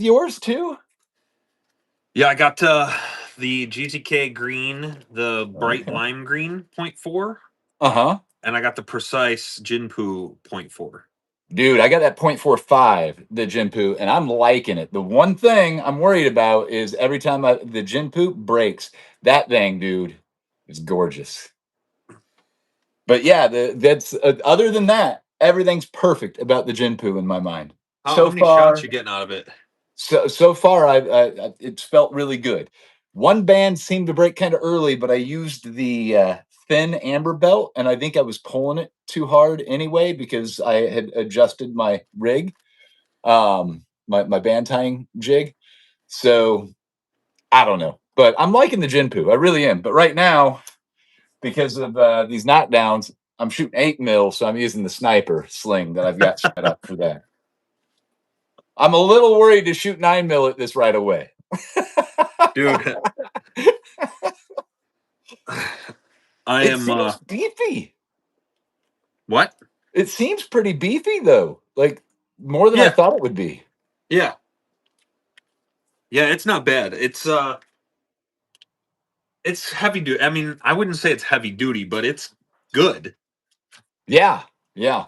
yours too? Yeah, I got the GTK green, the bright Okay. lime green 0.4, Uh-huh. and I got the precise Jinpu 0.4. Dude, I got that 0.45, the Jinpu, and I'm liking it. The one thing I'm worried about is every time the Jinpu breaks, that thing, dude, is gorgeous. But yeah, that's other than that, everything's perfect about the Jinpu in my mind. How So many shots far, you getting out of it? so far, it's felt really good. One band seemed to break kind of early, but I used the thin amber belt, and I think I was pulling it too hard anyway because I had adjusted my rig, my band tying jig. So I don't know, but I'm liking the Jinpu. I really am. But right now, because of these knockdowns, I'm shooting 8 mil, so I'm using the sniper sling that I've got set up for that. I'm a little worried to shoot 9 mil at this right away. Dude, I It am seems beefy. what? It seems pretty beefy though, like more than I Yeah, thought it would be. yeah. Yeah, it's not bad. It's heavy duty. I mean, I wouldn't say it's heavy duty, but it's good. Yeah, yeah.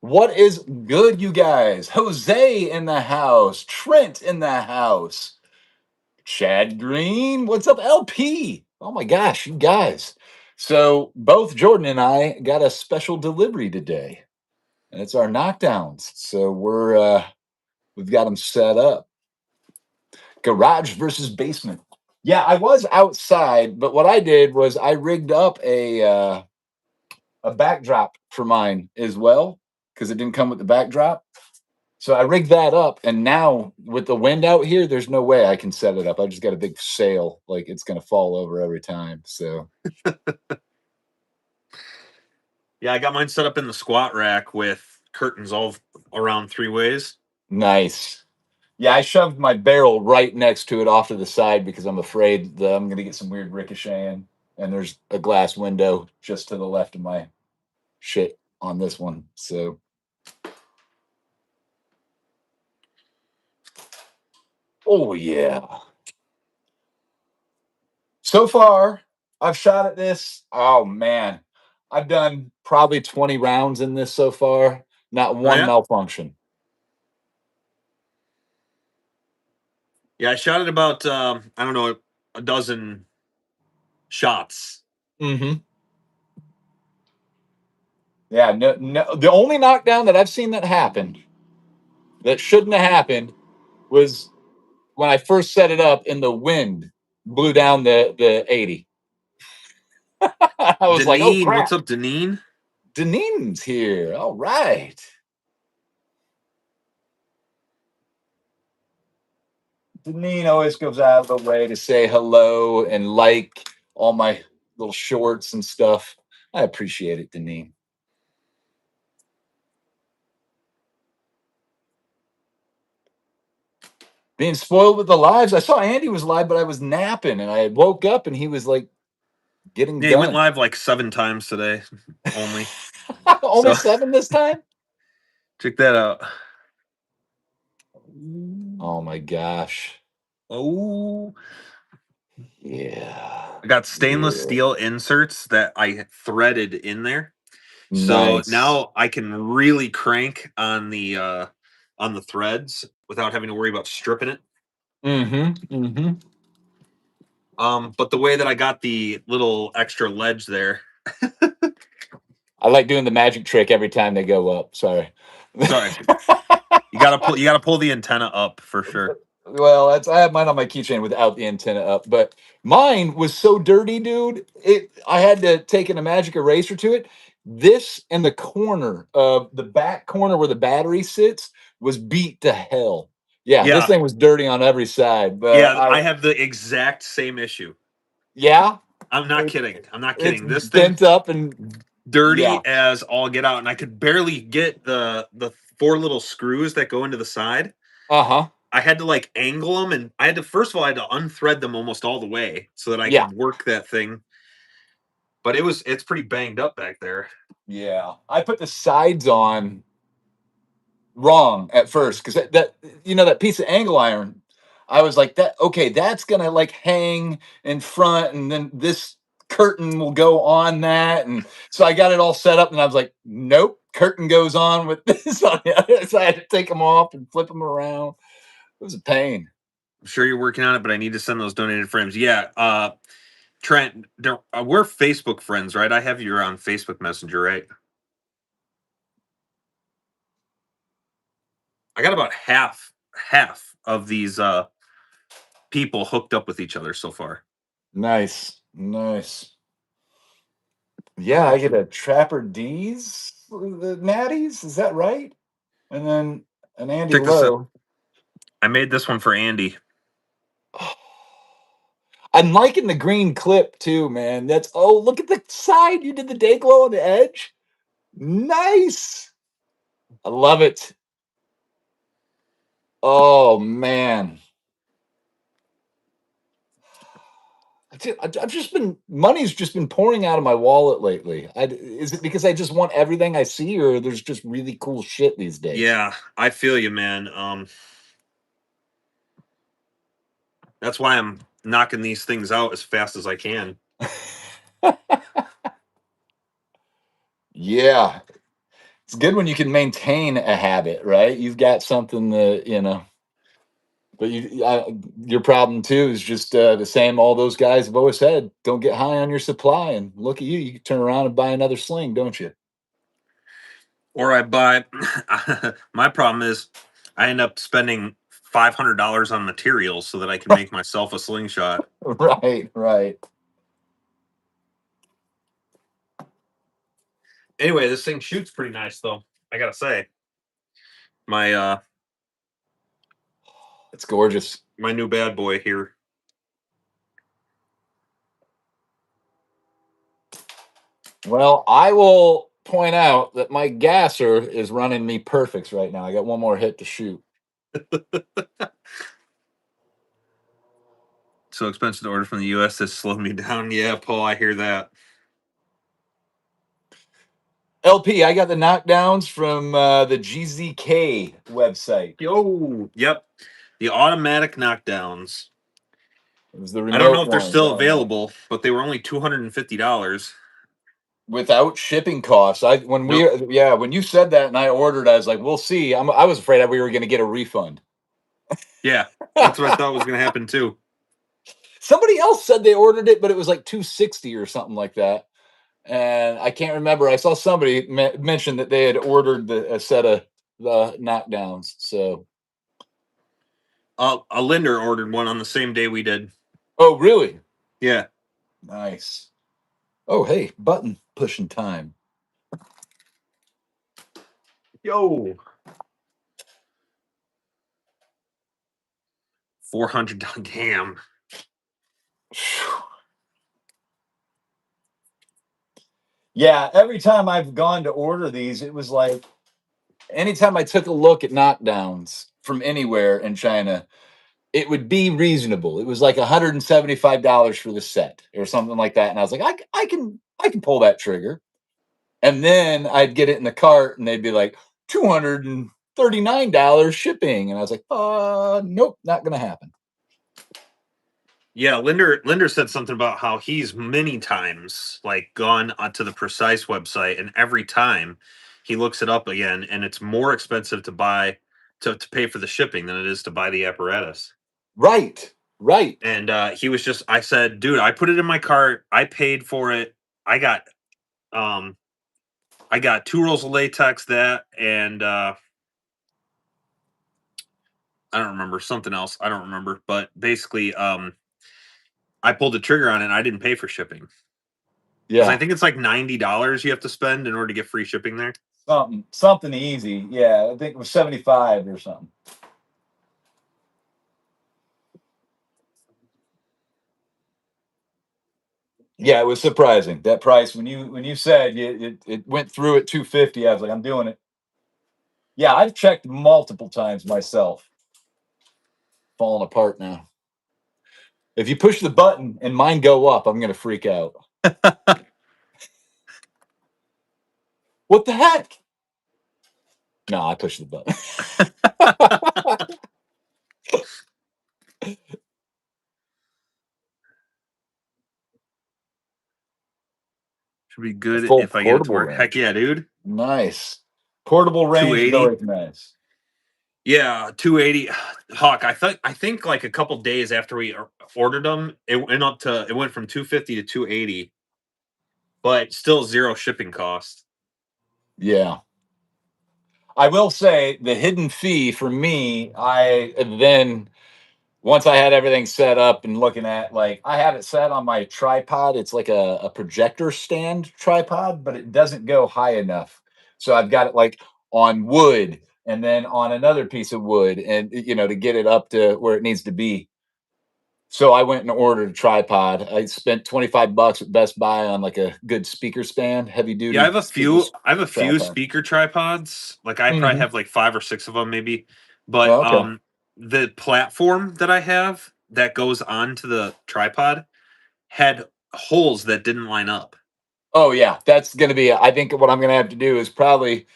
What is good, you guys? Jose in the house, Trent in the house, Chad Green. What's up, LP? Oh my gosh, you guys. So both Jordan and I got a special delivery today, and it's our knockdowns. So we've got them set up. Garage versus basement. Yeah, I was outside, but what I did was I rigged up a backdrop for mine as well because it didn't come with the backdrop. So I rigged that up, and now with the wind out here, there's no way I can set it up. I just got a big sail, like it's gonna fall over every time. So Yeah, I got mine set up in the squat rack with curtains all around three ways. nice. Yeah, I shoved my barrel right next to it off to the side because I'm afraid that I'm gonna get some weird ricocheting. And there's a glass window just to the left of my shit on this one. So oh yeah. So far, I've shot at this. Oh man, I've done probably 20 rounds in this so far. Not Oh one yeah? malfunction. Yeah, I shot at about I don't know, a dozen shots. Mm-hmm. Yeah, no, no. The only knockdown that I've seen that happened that shouldn't have happened was when I first set it up and the wind blew down the 80. I was like, oh Deneen, what's crap. up, Deneen? Deneen's here. All right. Deneen always goes out of the way to say hello and like all my little shorts and stuff. I appreciate it, Deneen. Being spoiled with the lives. I saw Andy was live, but I was napping and I woke up and he was like getting Yeah, he went done. live like 7 times today only. Only So 7 this time? check that out. Oh my gosh. Oh, Yeah. I got stainless Yeah. steel inserts that I threaded in there. So Nice. now I can really crank on the threads without having to worry about stripping it. Mm-hmm. Mm-hmm. But the way that I got the little extra ledge there, I like doing the magic trick every time they go up. Sorry. sorry, you gotta pull the antenna up for sure. Well, that's I have mine on my keychain without the antenna up, but mine was so dirty, dude. I had to take a magic eraser to it. This and the corner of the back corner where the battery sits was beat to hell. Yeah, this Yeah, thing was dirty on every side, but yeah, I have the exact same issue. yeah, I'm not it, kidding. I'm not it's kidding. This thing bent up and yeah, dirty as all get out, and I could barely get the four little screws that go into the side. uh-huh. I had to like angle them, and I had to first of all I had to unthread them almost all the way so that I Yeah. could work that thing. But it's pretty banged up back there. Yeah. I put the sides on wrong at first because that that piece of angle iron, I was like that. Okay, that's gonna like hang in front, and then this curtain will go on that, and so I got it all set up, and I was like, nope, curtain goes on with this on the other. So I had to take them off and flip them around. It was a pain. I'm sure you're working on it, but I need to send those donated frames. Yeah, Trent, we're Facebook friends, right? I have you on Facebook Messenger, right? I got about half of these people hooked up with each other so far. Nice, nice. Yeah, I get a Trapper D's the Natties. Is that right? And then an Andy Check this out. Lowe. I made this one for Andy. I'm liking the green clip too, man. That's look at the side. You did the day glow on the edge. Nice. I love it. Oh man. I've just been money's just been pouring out of my wallet lately. Is it because I just want everything I see, or there's just really cool shit these days? Yeah, I feel you, man. That's why I'm knocking these things out as fast as I can. Yeah, it's good when you can maintain a habit, right? You've got something that But your problem too is just the same. All those guys have always said, "Don't get high on your supply." And look at you; you can turn around and buy another sling, don't you? Or I buy. My problem is, I end up spending $500 on materials so that I can make myself a slingshot. Right, right. Anyway, this thing shoots pretty nice, though. I gotta say, my It's gorgeous. my new bad boy here. Well, I will point out that my gasser is running me perfects right now. I got one more hit to shoot. So expensive to order from the U.S. That's slowed me down. Yeah, Paul, I hear that. LP, I got the knockdowns from the GZK website. Yo, yep, the automatic knockdowns. It was the I don't know remote if they're ones. still Oh, man. available, but they were only $250. Without shipping costs. Nope. When you said that and I ordered, I was like, we'll see. I was afraid that we were going to get a refund. Yeah, that's what I thought was going to happen too. Somebody else said they ordered it, but it was like 260 or something like that. And I can't remember. I saw somebody mention that they had ordered a set of the knockdowns. So, A lender ordered one on the same day we did. oh, really? Yeah. Nice. Oh, hey, button pushing time. Yo. 400. Damn. Yeah, every time I've gone to order these, it was like anytime I took a look at knockdowns from anywhere in China, it would be reasonable. It was like $175 for the set or something like that. And I was like, I can pull that trigger. And then I'd get it in the cart and they'd be like $239 shipping. And I was like, nope, not gonna happen. Yeah, Linder said something about how he's many times like gone onto the Precise website, and every time he looks it up again, and it's more expensive to buy to pay for the shipping than it is to buy the apparatus. Right, right. And he was just, I said, dude, I put it in my cart, I paid for it, I got um I got 2 rolls of latex, that, and I don't remember something else. I don't remember, but basically, I pulled the trigger on it, and I didn't pay for shipping. Because I Yeah. think it's like $90 you have to spend in order to get free shipping there. Something easy. Yeah, I think it was 75 or something. Yeah, it was surprising that price when you said it went through at 250. I was like, I'm doing it. Yeah, I've checked multiple times myself. Falling apart now. If you push the button and mine go up, I'm gonna freak out. What the heck? No, I pushed the button. Should be good Full if I get it to portable work. Heck range. yeah, dude. Nice. Portable range is 280. always nice. Yeah, 280. Hawk, I think like a couple days after we ordered them, it went from 250 to 280, but still zero shipping cost. Yeah. I will say the hidden fee for me, I then once I had everything set up and looking at, like, I have it set on my tripod. It's like a projector stand tripod, but it doesn't go high enough. So I've got it like on wood and then on another piece of wood and to get it up to where it needs to be. So I went and ordered a tripod. I spent 25 bucks at Best Buy on like a good speaker stand, heavy Yeah, I duty have a speaker few. I have a few tripod. speaker tripods. Like I probably Hmm. have like 5 or 6 of them, maybe. But Oh, okay. the platform that I have that goes onto the tripod had holes that didn't line up. Oh yeah, that's gonna be. I think what I'm gonna have to do is probably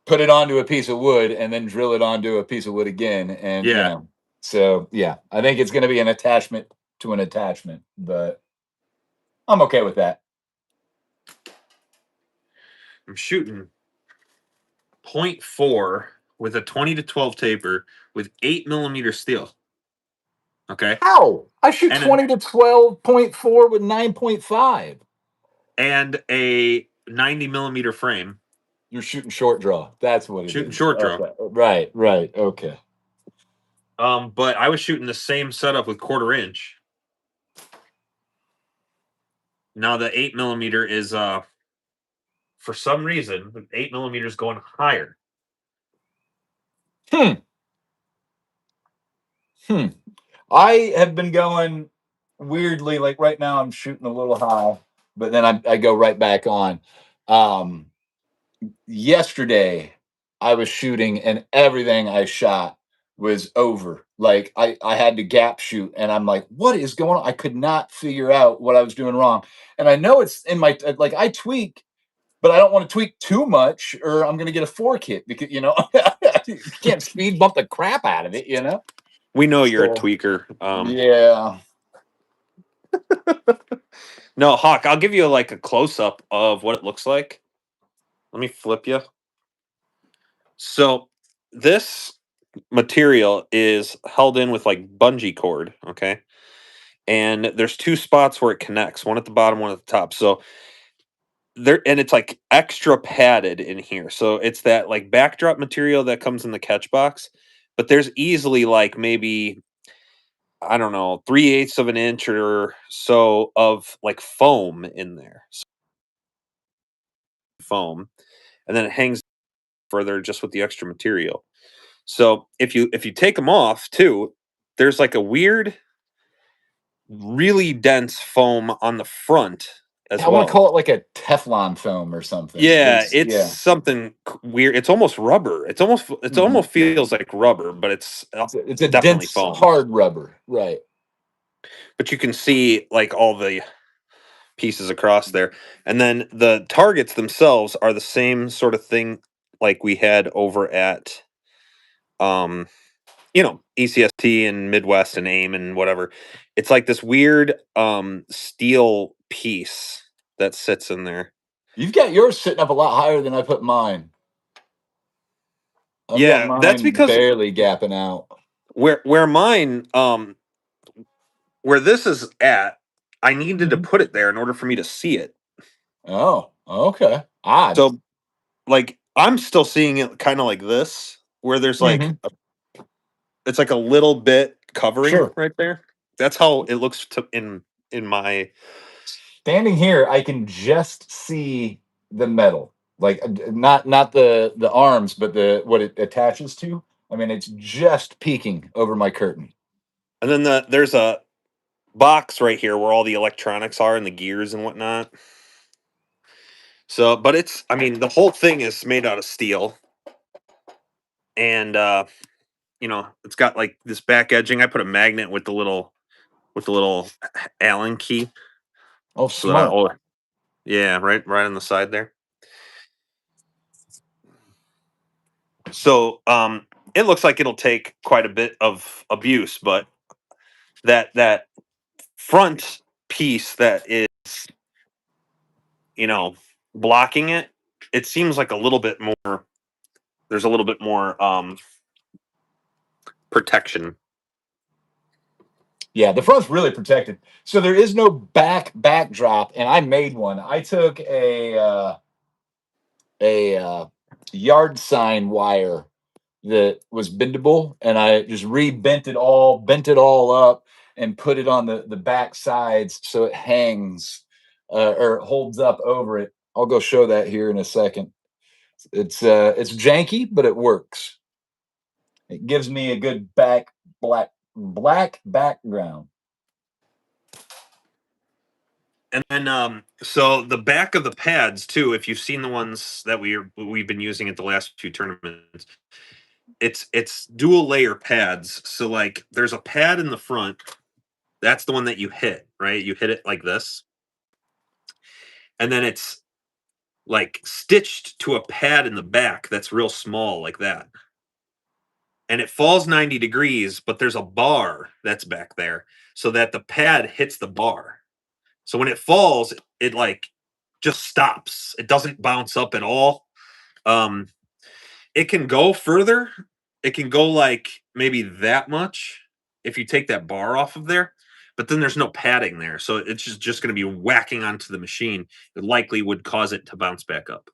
put it onto a piece of wood and then drill it onto a piece of wood again, and Yeah, So yeah, I think it's gonna be an attachment to an attachment, but I'm okay with that. I'm shooting .4 with a 20 to 12 taper with 8 millimeter steel. Okay, How? I shoot and an 20 to 12.4 with 9.5. and a 90 millimeter frame. You're shooting short draw. That's what it Shooting is. short draw. Okay. Right. Right. Okay. But I was shooting the same setup with 1/4 inch. Now the 8 millimeter is for some reason the 8 millimeter is going higher. Hmm. Hmm. I have been going weirdly. Like right now, I'm shooting a little high, but then I go right back on. Um, Yesterday I was shooting and everything I shot was over. Like I had to gap shoot and I'm like, what is going on? I could not figure out what I was doing wrong. And I know it's in my like I tweak, but I don't want to tweak too much or I'm gonna get a fork hit because you can't speed bump the crap out of it. We know you're a So tweaker. yeah. No, Hawk, I'll give you like a close up of what it looks like. Let me flip you. So this material is held in with like bungee cord, okay? And there's two spots where it connects, one at the bottom, one at the top. So there, and it's like extra padded in here. So it's that like backdrop material that comes in the catch box, but there's easily like maybe, I don't know, 3/8 of an inch or so of like foam in there. Foam, and then it hangs further just with the extra material. So if you take them off too, there's like a weird, really dense foam on the front as I want to well. call it like a Teflon foam or something. Yeah, It's it's yeah. something weird. It's almost rubber. It's Mhm. almost feels like rubber, but it's It's a definitely dense, foam. hard rubber, right? But you can see like all the pieces across there. And then the targets themselves are the same sort of thing like we had over at um ECST and Midwest and AIM and whatever. It's like this weird steel piece that sits in there. You've got yours sitting up a lot higher than I put mine. I've got Yeah, that's mine because barely gapping out. where mine where this is at, I needed to Mhm. put it there in order for me to see it. Oh, okay. Odd. So like I'm still seeing it kind of like this, where there's like Hmm. it's like a little bit covering Sure. right there. That's how it looks to in my Standing here, I can just see the metal, like not the arms, but the what it attaches to. I mean, it's just peeking over my curtain. and then there's a box right here where all the electronics are and the gears and whatnot. So, but it's I mean the whole thing is made out of steel, and it's got like this back edging. I put a magnet with the little Allen key, Oh, so that I smart. oh yeah, right on the side there. So it looks like it'll take quite a bit of abuse, but that front piece that is, you know, blocking it, it seems like a little bit more. There's a little bit more protection. Yeah, the front's really protected. So there is no backdrop, and I made one. I took a yard sign wire that was bendable, and I just bent it all up, and put it on the back sides so it hangs or holds up over it. I'll go show that here in a second. It's janky, but it works. It gives me a good black background. And then so the back of the pads too, if you've seen the ones that we've been using at the last few tournaments, it's dual layer pads. So like there's a pad in the front. That's the one that you hit, right? You hit it like this. And then it's like stitched to a pad in the back that's real small like that. And it falls 90 degrees, but there's a bar that's back there so that the pad hits the bar. So when it falls, it like just stops. It doesn't bounce up at all. Um, it can go further. It can go like maybe that much if you take that bar off of there. But then there's no padding there, so it's just going to be whacking onto the machine. It likely would cause it to bounce back up.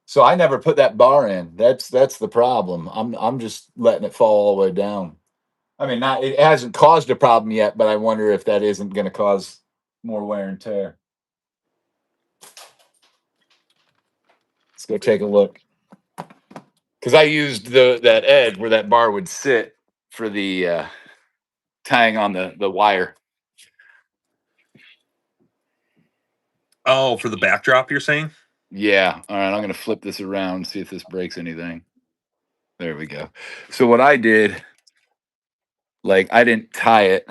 So I never put that bar in. That's the problem. I'm just letting it fall all the way down. I mean, not it hasn't caused a problem yet, but I wonder if that isn't going to cause more wear and tear. Let's go take a look. Because I used that edge where that bar would sit for the tying on the wire. Oh, for the backdrop, you're saying? Yeah. All right. I'm going to flip this around, see if this breaks anything. There we go. So what I did, like I didn't tie it,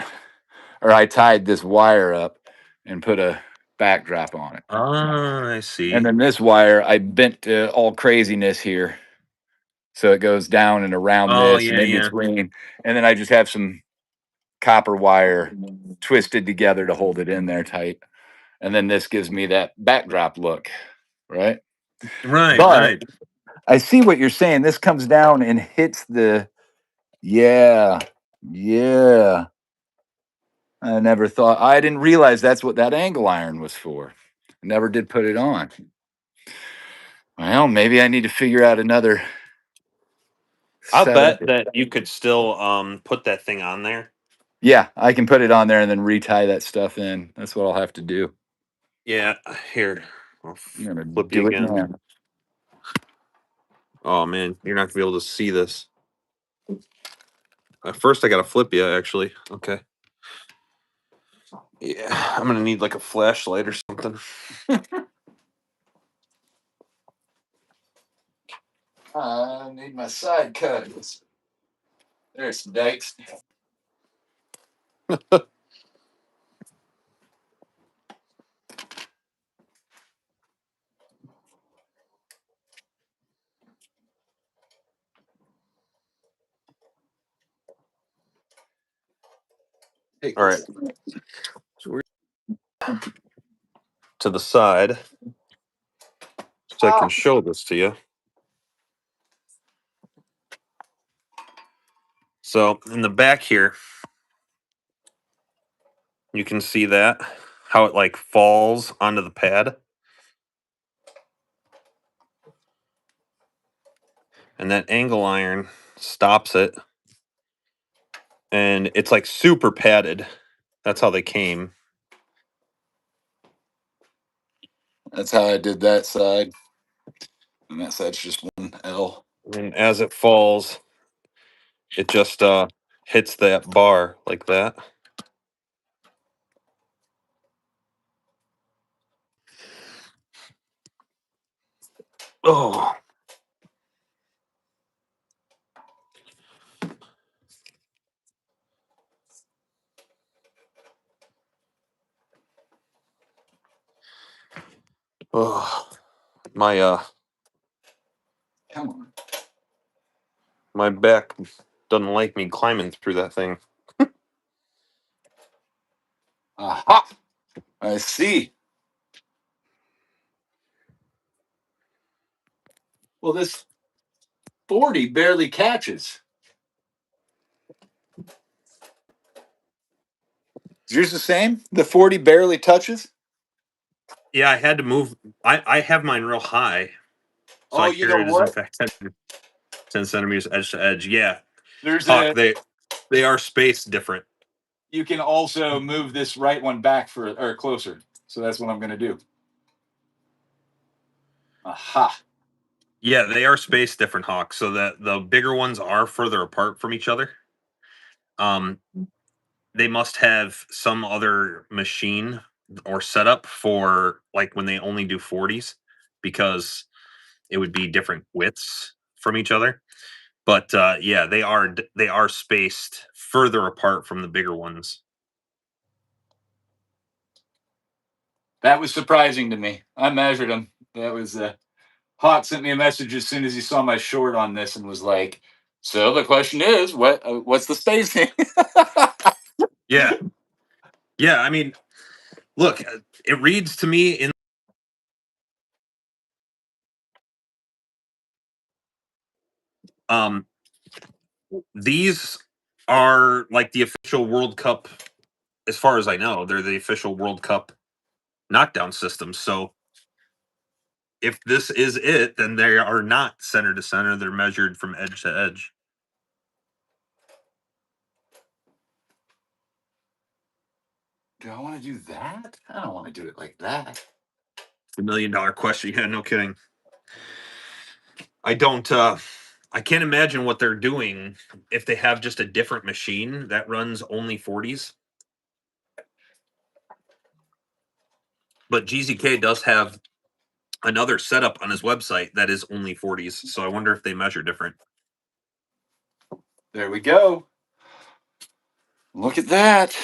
or I tied this wire up and put a backdrop on it. Ah, I And see. then this wire, I bent all craziness here. So it goes down and around Oh this and yeah, in yeah. between. And then I just have some copper wire twisted together to hold it in there tight. And then this gives me that backdrop look, right? Right, But right. I see what you're saying. This comes down and hits yeah, yeah. I didn't realize that's what that angle iron was for. Never did put it on. Well, maybe I need to figure out another I'll setup. bet that you could still put that thing on there. Yeah, I can put it on there and then retie that stuff in. That's what I'll have to do. Yeah, here. I'll I'm gonna flip you do it again. now. Oh man, you're not gonna be able to see this. At first, I gotta flip you. Actually, okay. Yeah, I'm gonna need like a flashlight or something. I need my side cuts. There's some dikes. Take All right, this. so we're to the side so I can Ah. show this to you. So in the back here, you can see that how it like falls onto the pad, and that angle iron stops it, and it's like super padded. That's how they came. That's how I did that side. And that side's just one L. And as it falls, it just hits that bar like that. Oh, oh, my Come on. My back doesn't like me climbing through that thing. Aha! I see. Well, this 40 barely catches. Is yours the same? The 40 barely touches? Yeah, I had to move. I have mine real high, so Oh, I you know carry it as in what? fact 10 centimeters edge to edge. Yeah, There's Hawk. a They are spaced different. You can also move this right one back for or closer. So that's what I'm going to do. Aha. Yeah, they are spaced different, Hawk. So that the bigger ones are further apart from each other. Um, they must have some other machine or setup for like when they only do 40s, because it would be different widths from each other. But yeah, they are spaced further apart from the bigger ones. That was surprising to me. I measured them. That was Hawk sent me a message as soon as he saw my short on this and was like, "So the question is, what's the spacing?" Yeah, yeah. I mean, look, it reads to me in um these are like the official World Cup, as far as I know. They're the official World Cup knockdown systems. So if this is it, then they are not center to center. They're measured from edge to edge. Do I want to do that? I don't want to do it like that. It's $1 million question. Yeah, no kidding. I don't I can't imagine what they're doing if they have just a different machine that runs only 40s. But GZK does have another setup on his website that is only 40s. So I wonder if they measure different. There we go. Look at that.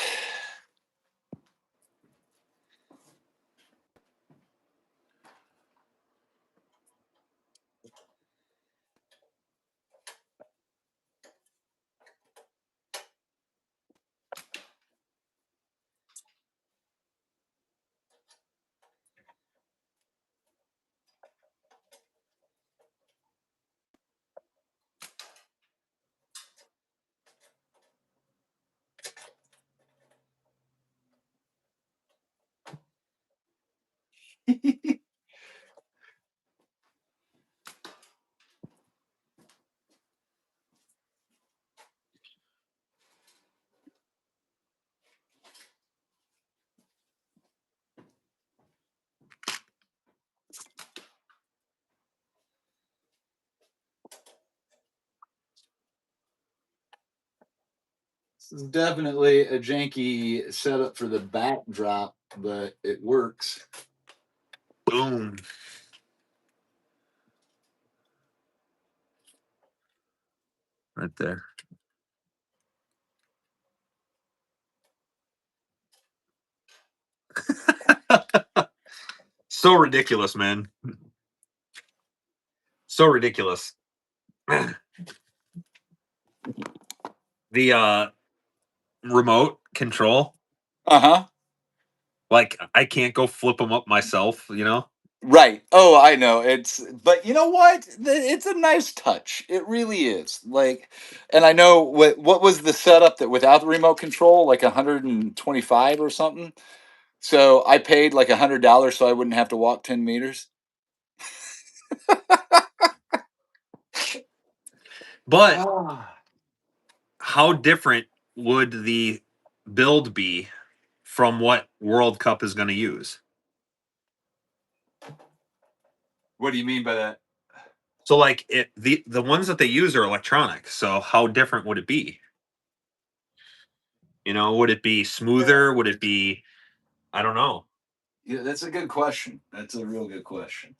This is definitely a janky setup for the backdrop, but it works. Boom. Right there. So ridiculous, man. So ridiculous. The remote control, Uh huh. like I can't go flip them up myself, you know? Right. Oh, I know. But you know what? It's a nice touch. It really is. Like, and I know what was the setup that without the remote control, like 125 or something. So I paid like $100 so I wouldn't have to walk 10 meters. But Ah. how different would the build be from what World Cup is going to use? What do you mean by that? So like the ones that they use are electronic. So how different would it be? You know, would it be smoother? Would it be, I don't know. Yeah, that's a good question. That's a real good question.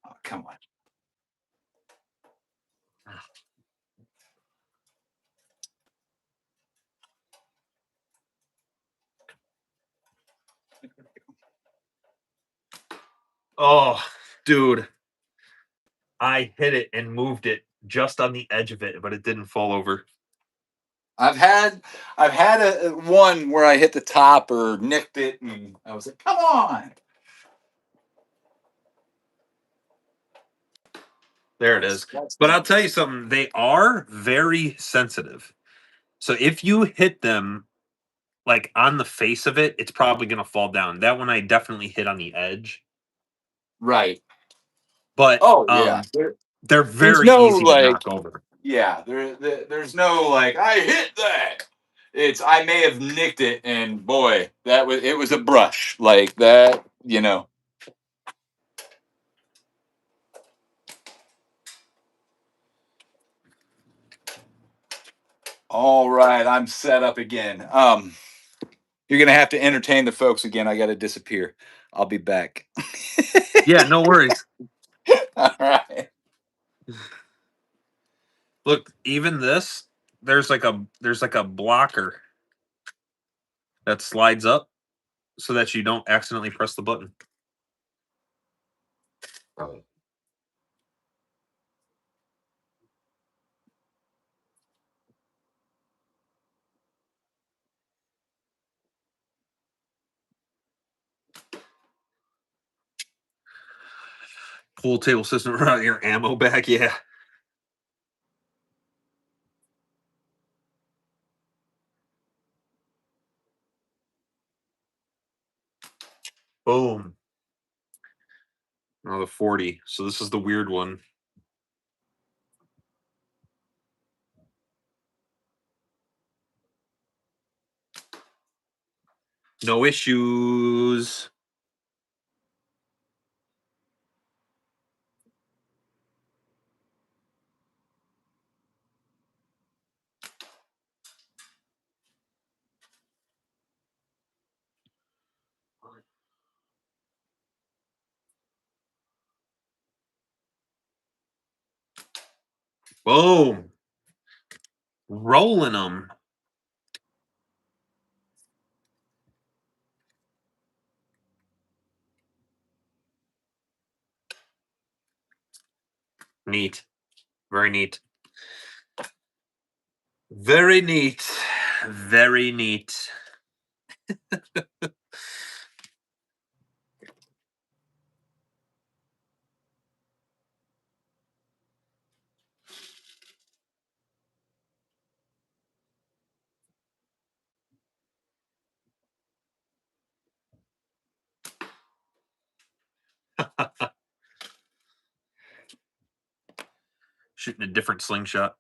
Oh, come on. Oh, dude, I hit it and moved it just on the edge of it, but it didn't fall over. I've had a one where I hit the top or nicked it, and I was like, "Come on!" There it is. That's But I'll tell you something, they are very sensitive. So if you hit them like on the face of it, it's probably gonna fall down. That one I definitely hit on the edge. right. But Oh yeah. they're There's very no easy to like, knock over. yeah. There's no like, I hit that. It's I may have nicked it, and boy, it was a brush like that. All right, I'm set up again. You're gonna have to entertain the folks again. I got to disappear. I'll be back. Yeah, no worries. All right. Look, even this, there's like a blocker that slides up so that you don't accidentally press the button. Pool table system around your ammo bag, yeah. Boom. Oh, the 40. So this is the weird one. No issues. Boom. Rolling them. Neat. Very neat. Very neat. Very neat. Shooting a different slingshot.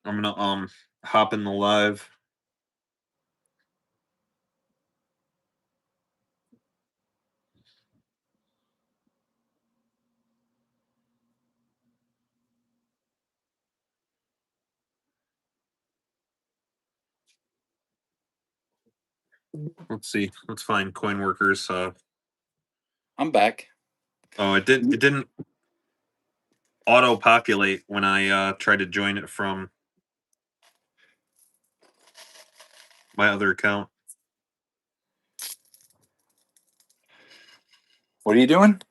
I'm gonna hop in the live. Let's see. Let's find coin workers. I'm back. Oh, it didn't auto populate when I tried to join it from my other account. What are you doing?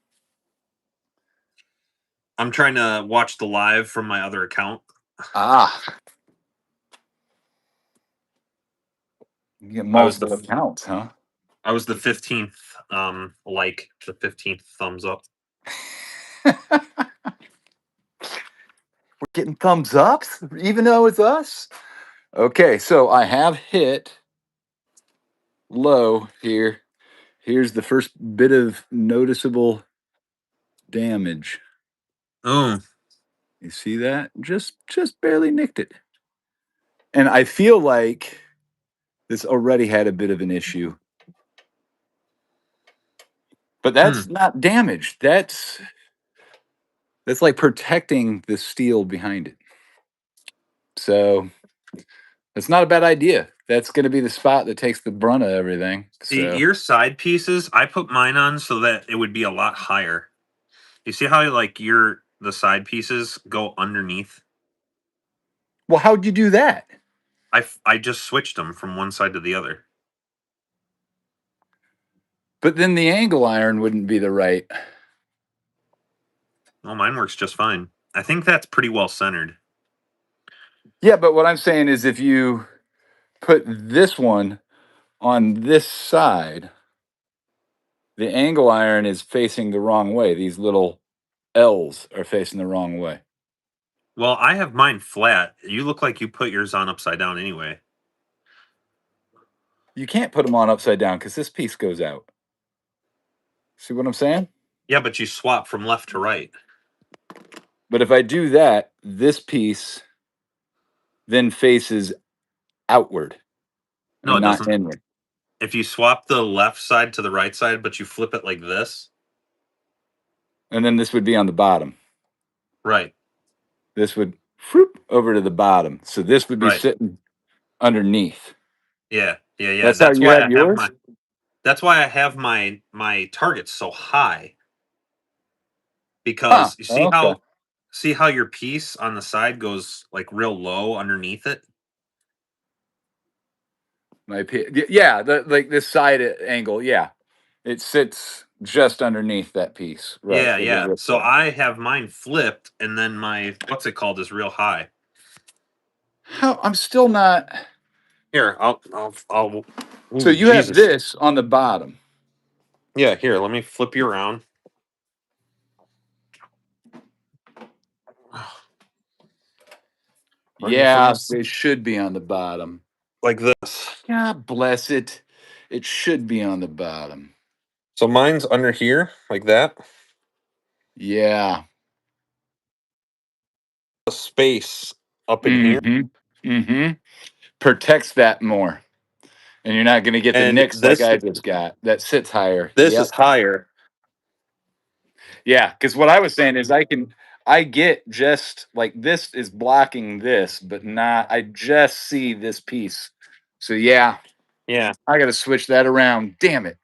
I'm trying to watch the live from my other account. Ah, you get I was multiple the accounts, huh? I was the 15th like the 15th thumbs up. We're getting thumbs ups, even though it's us. Okay, so I have hit low here. Here's the first bit of noticeable damage. Oh, You see that? Just barely nicked it. And I feel like this already had a bit of an issue. But that's not damage. That's like protecting the steel behind it. So it's not a bad idea. That's going to be the spot that takes the brunt of everything. the So ear side pieces, I put mine on so that it would be a lot higher. You see how like the side pieces go underneath? Well, how'd you do that? I just switched them from one side to the other. But then the angle iron wouldn't be the right. Well, mine works just fine. I think that's pretty well centered. Yeah, but what I'm saying is if you put this one on this side, the angle iron is facing the wrong way. These little L's are facing the wrong way. Well, I have mine flat. You look like you put yours on upside down anyway. You can't put them on upside down because this piece goes out. See what I'm saying? Yeah, but you swap from left to right. But if I do that, this piece then faces outward No, and it not doesn't. inward. If you swap the left side to the right side, but you flip it like this, And then this would be on the bottom. right, This would whoop, over to the bottom. So this would be right. sitting underneath. Yeah, yeah, yeah. That's how you have yours? That's why I have my targets so high, Huh. because you Okay. see how your piece on the side goes like real low underneath it? Yeah, like this side angle. Yeah, it sits just underneath that piece, right? Yeah, With the yeah. rip So there. I have mine flipped, and then my what's it called is real high. How I'm still not. Here, I'll. So Ooh, you have Jesus. this on the bottom. Yeah, here. Let me flip you around. Or you flip Yeah, it should be on the bottom. like this. God bless it. It should be on the bottom. So mine's under here, like that. Yeah. A space up in here, Mm-hmm. Mm-hmm. Protects that more. And you're not going to get the and nicks like I just got. That sits higher. this is Yep. higher. Yeah, because what I was saying is I get just like this is blocking this, but not I just see this piece. So yeah, Yeah, I gotta switch that around. Damn it.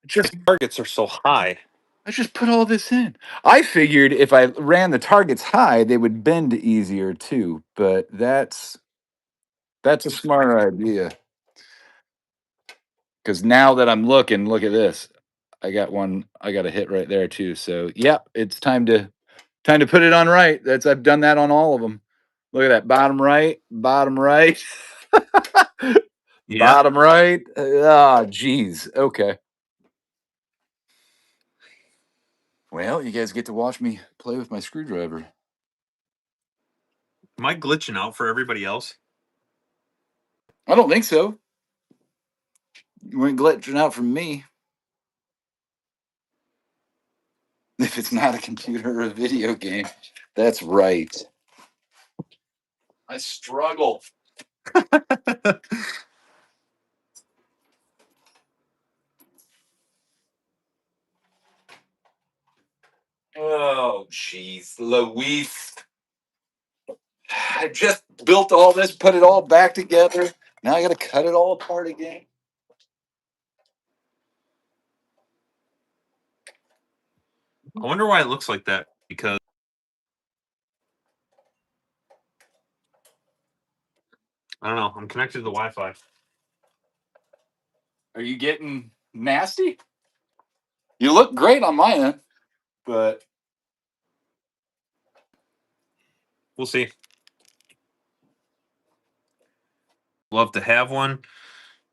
Just targets are so high. I just put all this in. I figured if I ran the targets high, they would bend easier too, but that's a smarter idea. Because now that I'm looking, look at this. I got a hit right there too. So yep, it's time to put it on right. I've done that on all of them. Look at that bottom right, Yeah, bottom right. Ah, geez. Okay. Well, you guys get to watch me play with my screwdriver. am I glitching out for everybody else? I don't think so. You weren't glitching out from me. If it's not a computer or a video game, that's right. I struggle. Oh, jeez, Luis. I just built all this, put it all back together. Now I got to cut it all apart again. I wonder why it looks like that. Because I don't know. I'm connected to the Wi-Fi. Are you getting nasty? You look great on my end, but We'll see. Love to have one.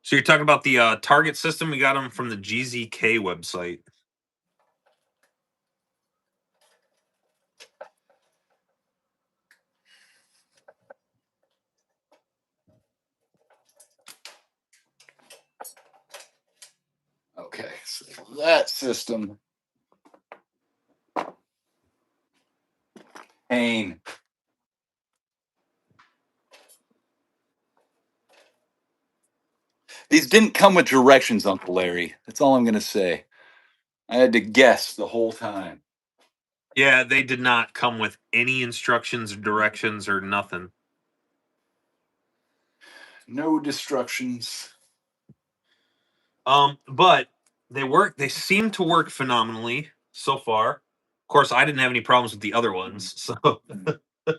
So you're talking about the target system? We got them from the GZK website. okay. So that system, pain. These didn't come with directions, Uncle Larry. That's all I'm going to say. I had to guess the whole time. Yeah, they did not come with any instructions or directions or nothing. No destructions. But they work. They seem to work phenomenally. so far. Of course, I didn't have any problems with the other ones. So I'm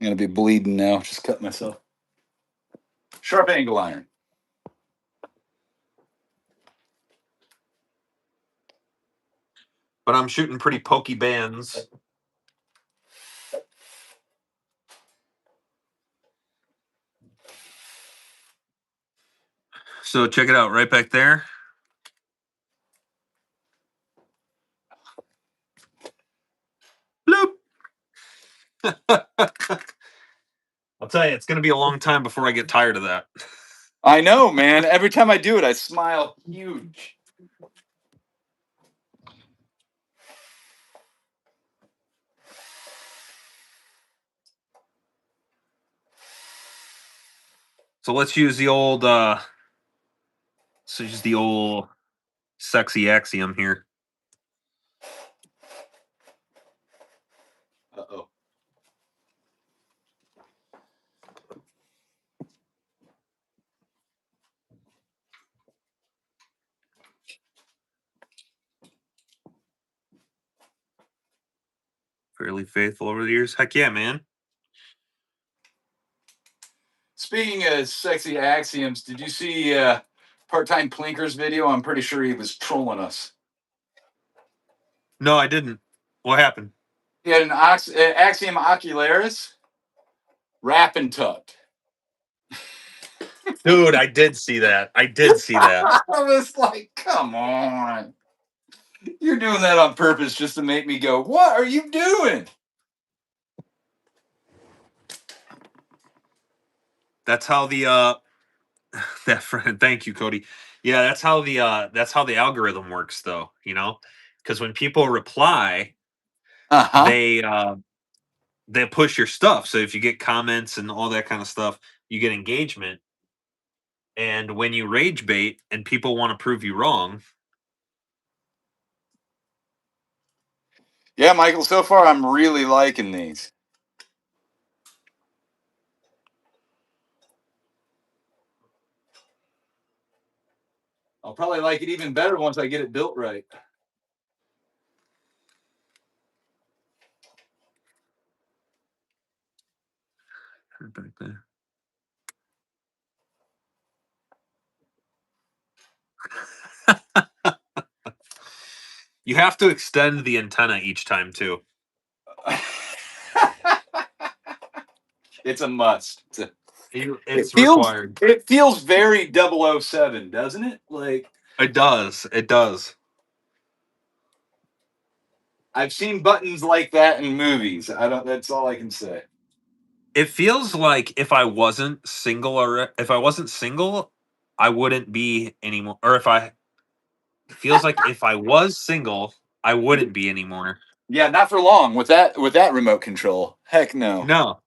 gonna be bleeding now. Just cut myself. Sharp angle iron. but I'm shooting pretty pokey bands. So check it out right back there. Bloop. I'll tell you, it's going to be a long time before I get tired of that. I know, man. Every time I do it, I smile huge. So let's use the old sexy axiom here. Uh-oh. Fairly faithful over the years. Heck yeah, man. Speaking of sexy axioms, did you see Part-Time Plinker's video? I'm pretty sure he was trolling us. No, I didn't. What happened? He had an axiom ocularis, wrap and tucked. Dude, I did see that. I did see that. I was like, come on. You're doing that on purpose just to make me go, what are you doing? That's how the that friend, thank you, Cody. Yeah, that's how the algorithm works though, you know? Because when people reply, Uh-huh. they push your stuff. So if you get comments and all that kind of stuff, you get engagement. And when you rage bait and people want to prove you wrong, Yeah, Michael, so far I'm really liking these. I'll probably like it even better once I get it built right. back there. You have to extend the antenna each time too. It's a must. It's required. It feels very 007, doesn't it? Like It does. It does. I've seen buttons like that in movies. That's all I can say. It feels like if I wasn't single I wouldn't be anymore. Or if I it feels like if I was single, I wouldn't be anymore. Yeah, not for long with that remote control. Heck no. No.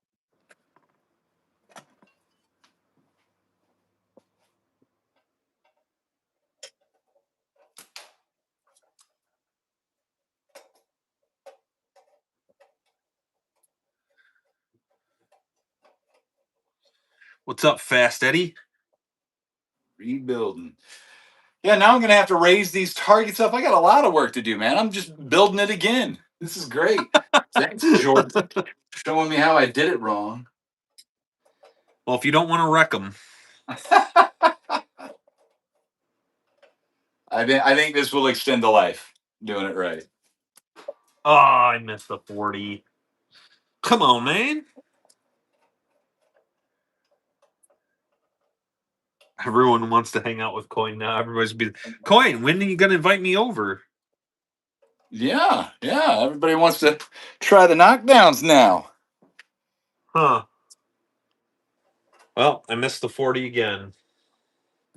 What's up, Fast Eddie? Rebuilding. Yeah, now I'm gonna have to raise these targets up. I got a lot of work to do, man. I'm just building it again. This is great. Thanks, George, showing me how I did it wrong. Well, if you don't want to wreck them, I think this will extend the life doing it right. oh, I missed the 40. Come on, man. Everyone wants to hang out with Coin now. Everybody's be Coin. When are you gonna invite me over? Yeah. Everybody wants to try the knockdowns now. Huh. Well, I missed the 40 again.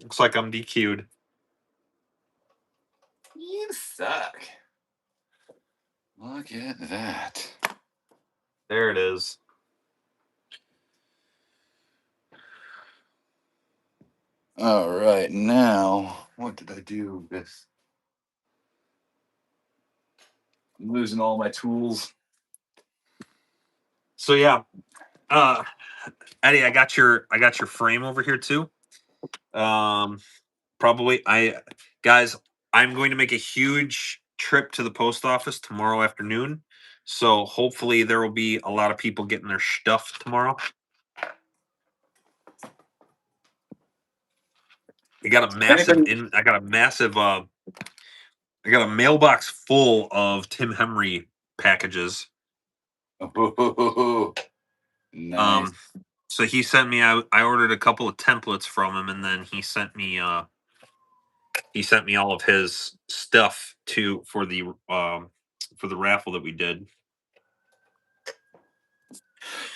Looks like I'm DQ'd. You suck. Look at that. There it is. All right, now what did I do with? I'm losing all my tools. So yeah, Eddie, I got your frame over here too. Probably guys, I'm going to make a huge trip to the post office tomorrow afternoon. So hopefully there will be a lot of people getting their stuff tomorrow. I got a massive Anybody? in I got a massive I got a mailbox full of Tim Henry packages. Oh, nice. Um so he sent me I ordered a couple of templates from him, and then he sent me all of his stuff to for the raffle that we did.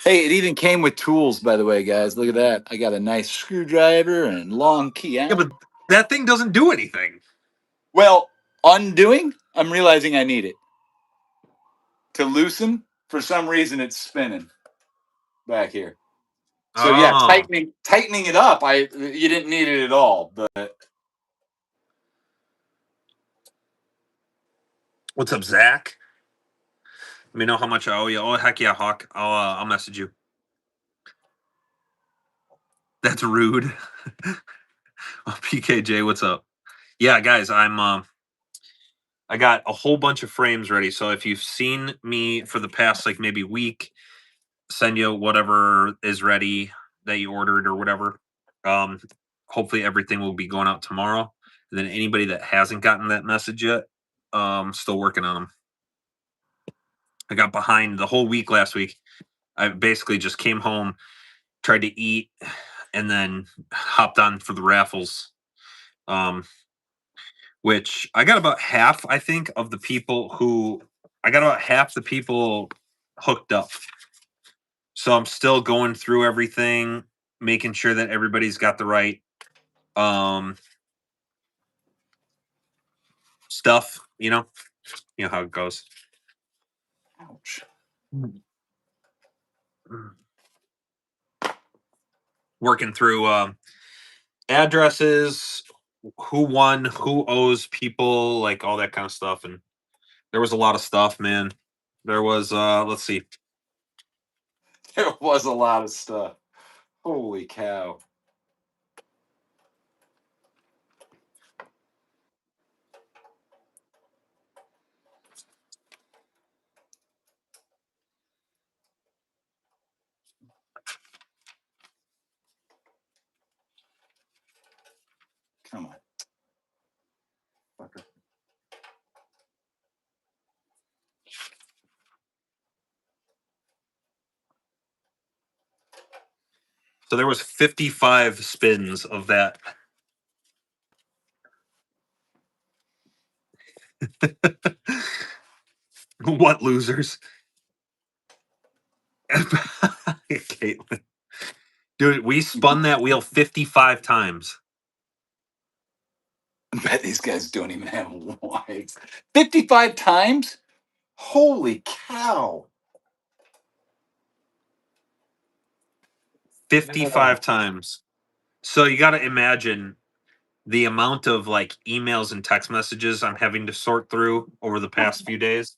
Hey, it even came with tools, by the way, guys. Look at that. I got a nice screwdriver and long key Yeah, out. but that thing doesn't do anything. Well, undoing, I'm realizing I need it. To loosen, for some reason it's spinning back here. So yeah, Oh, tightening it up, you didn't need it at all, but what's up, Zach? Let me know how much I owe you. Oh, heck yeah, Hawk. I'll message you. That's rude. Oh, PKJ, what's up? Yeah, guys, I got a whole bunch of frames ready. So if you've seen me for the past like maybe week, send you whatever is ready that you ordered or whatever. Um, hopefully everything will be going out tomorrow. And then anybody that hasn't gotten that message yet, still working on them. I got behind the whole week last week. I basically just came home, tried to eat, and then hopped on for the raffles. Which I got about half, I think, of the people who I got about half the people hooked up. So I'm still going through everything, making sure that everybody's got the right um stuff, you know how it goes. ouch. Working through addresses, who won, who owes people, like all that kind of stuff. And there was a lot of stuff, man. There was let's see. There was a lot of stuff. Holy cow. Come on. Fucker. So there was 55 spins of that. What losers? Caitlin. Dude, we spun that wheel 55 times. I bet these guys don't even have wives. 55 times? Holy cow. 55 times. So you got to imagine the amount of like emails and text messages I'm having to sort through over the past few days.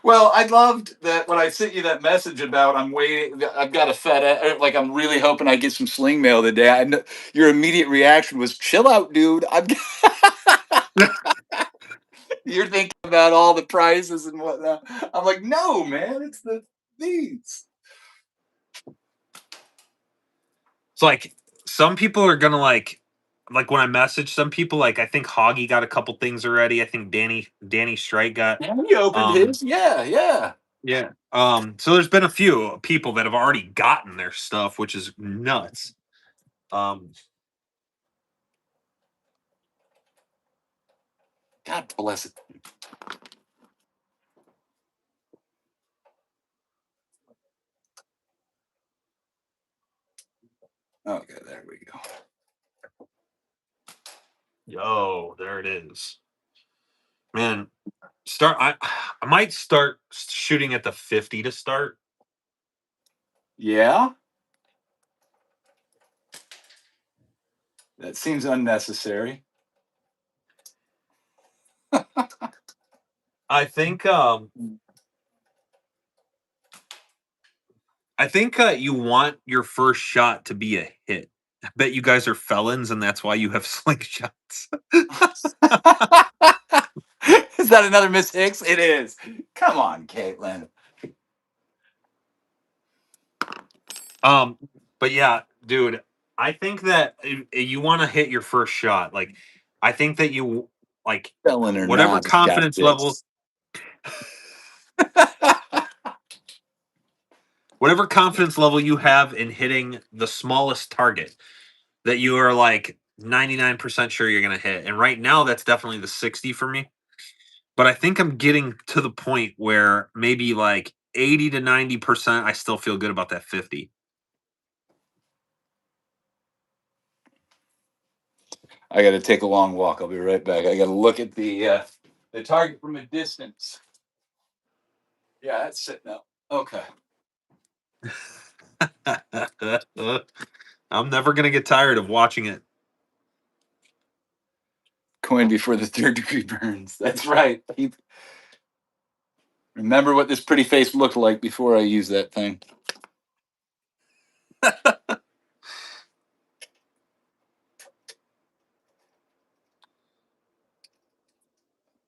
Well, I loved that when I sent you that message about I'm waiting. I've got a like I'm really hoping I get some sling mail today. I know your immediate reaction was, "Chill out, dude." You're thinking about all the prices and whatnot. I'm like, no, man, it's these. It's like some people are gonna like when I message some people, like I think Hoggy got a couple things already. I think Danny Strike got Yeah, he opened um his. Yeah, yeah. yeah. So there's been a few people that have already gotten their stuff, which is nuts. Um God bless it. Okay, there we go. Yo, there it is. Man, I might start shooting at the 50 to start. Yeah, that seems unnecessary. I think you want your first shot to be a hit. I bet you guys are felons and that's why you have slingshots. Is that another Miss Hicks? It is. Come on, Caitlin. But yeah, dude, I think that you want to hit your first shot. Like, I think that you like Selling or whatever not, it's got confidence level, this. whatever confidence level you have in hitting the smallest target that you are like 99% sure you're gonna hit. And right now, that's definitely the 60 for me. But I think I'm getting to the point where maybe like 80 to 90%, I still feel good about that 50. I got to take a long walk. I'll be right back. I got to look at the target from a distance. Yeah, that's sitting up. Okay. I'm never gonna get tired of watching it. Coin before the third degree burns. That's right. Remember what this pretty face looked like before I used that thing.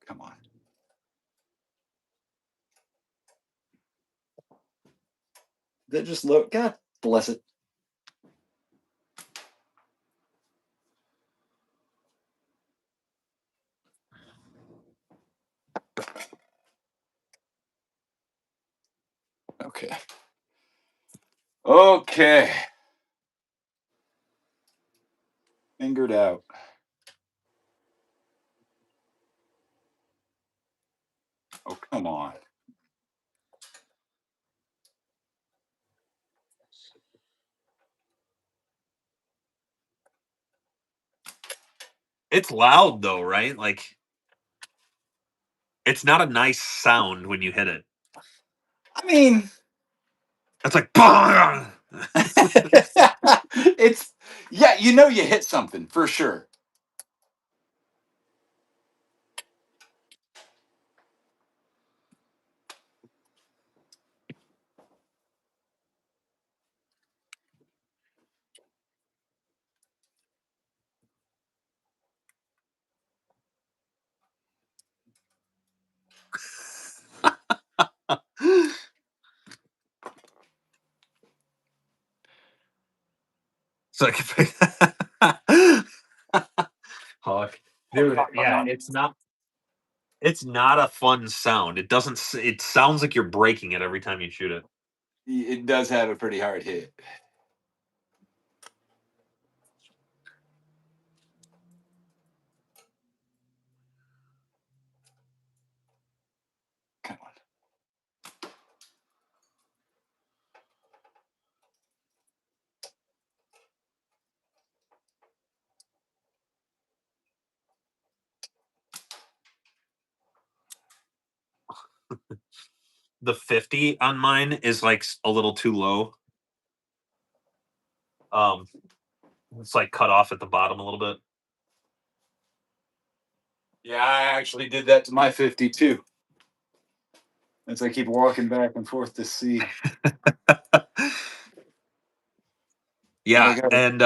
Come on. That just look. God bless it. Okay. Okay. Fingered out. Oh, come on. It's loud though, right? Like it's not a nice sound when you hit it. I mean, It's like bang! it's, yeah, you know, you hit something for sure. It's like Hawk. Dude, yeah, it's not a fun sound. It doesn't it sounds like you're breaking it every time you shoot it. It does have a pretty hard hit. Come on. The 50 on mine is like a little too low. Um it's like cut off at the bottom a little bit. Yeah, I actually did that to my 52. As I keep walking back and forth to see. But I Yeah, got it. and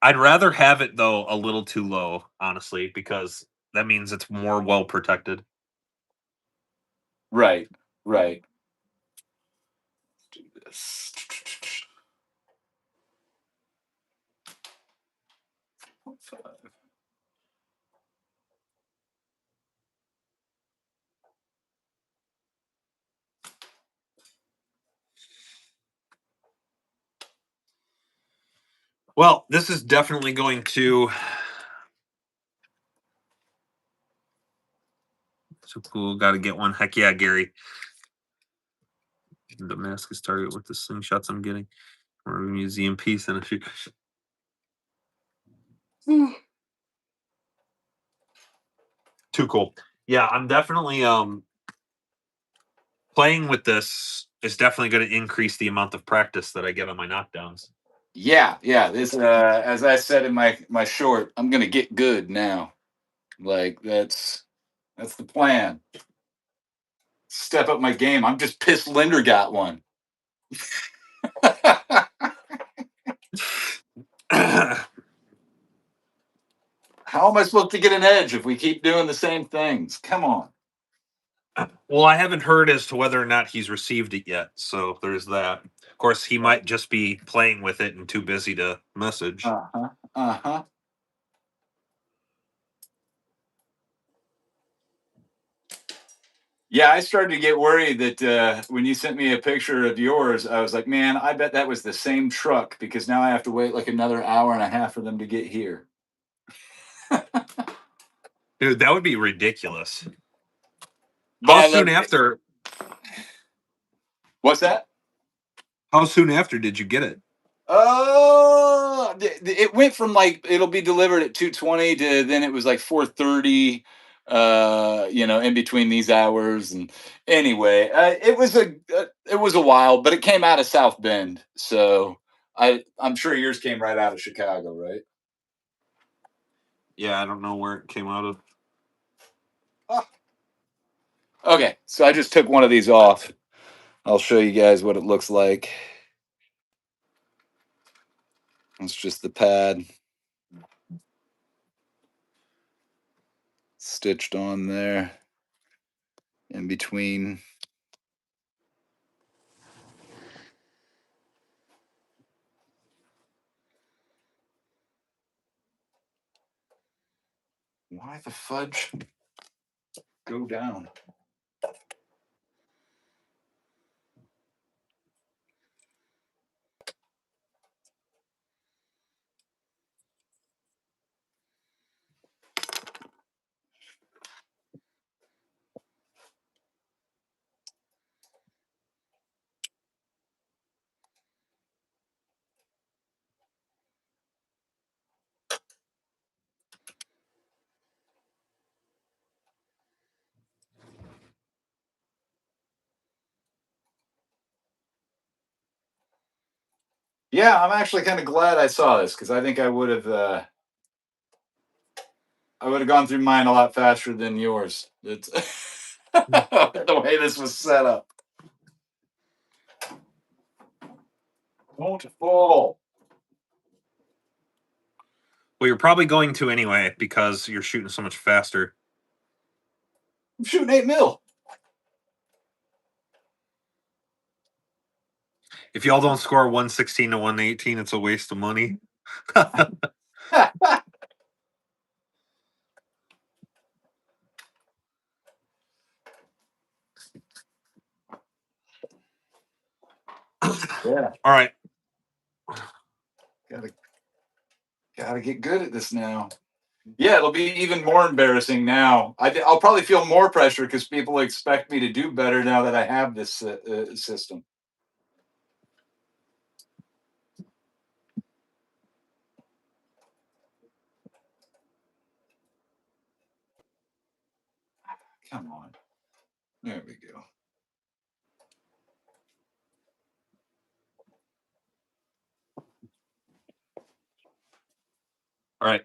I'd rather have it though a little too low, honestly, because that means it's more well protected. Right, right. Do this. Well, this is definitely going to so cool. Got to get one. Heck yeah, Gary. Damascus target with the slingshots I'm getting. Or a museum piece and a shoot. Too cool. Yeah, I'm definitely playing with this is definitely going to increase the amount of practice that I get on my knockdowns. Yeah, yeah. This, as I said in my short, I'm gonna get good now. Like that's the plan. Step up my game. I'm just pissed Linder got one. How am I supposed to get an edge if we keep doing the same things? Come on. Well, I haven't heard as to whether or not he's received it yet, so there's that. Of course, he might just be playing with it and too busy to message. Uh-huh. Uh-huh. Yeah, I started to get worried that when you sent me a picture of yours, I was like, man, I bet that was the same truck because now I have to wait like another hour and a half for them to get here. Dude, that would be ridiculous. But How I soon love. after? What's that? How soon after did you get it? Oh, it went from like it'll be delivered at 2:20 to then it was like 4:30. In between these hours, and anyway, it was a while, but it came out of South Bend, so I'm sure yours came right out of Chicago, right? Yeah, I don't know where it came out of. Ah, okay, so I just took one of these off. I'll show you guys what it looks like. It's just the pad stitched on there in between. Why the fudge go down? Yeah, I'm actually kind of glad I saw this because I think I would have gone through mine a lot faster than yours. It's the way this was set up. Don't fall. Well, you're probably going to anyway because you're shooting so much faster. I'm shooting 8 mil. If y'all don't score 116 to 118, it's a waste of money. Yeah, All right. gotta gotta get good at this now. Yeah, it'll be even more embarrassing now. I'll probably feel more pressure because people expect me to do better now that I have this system. Come on, there we go. All right.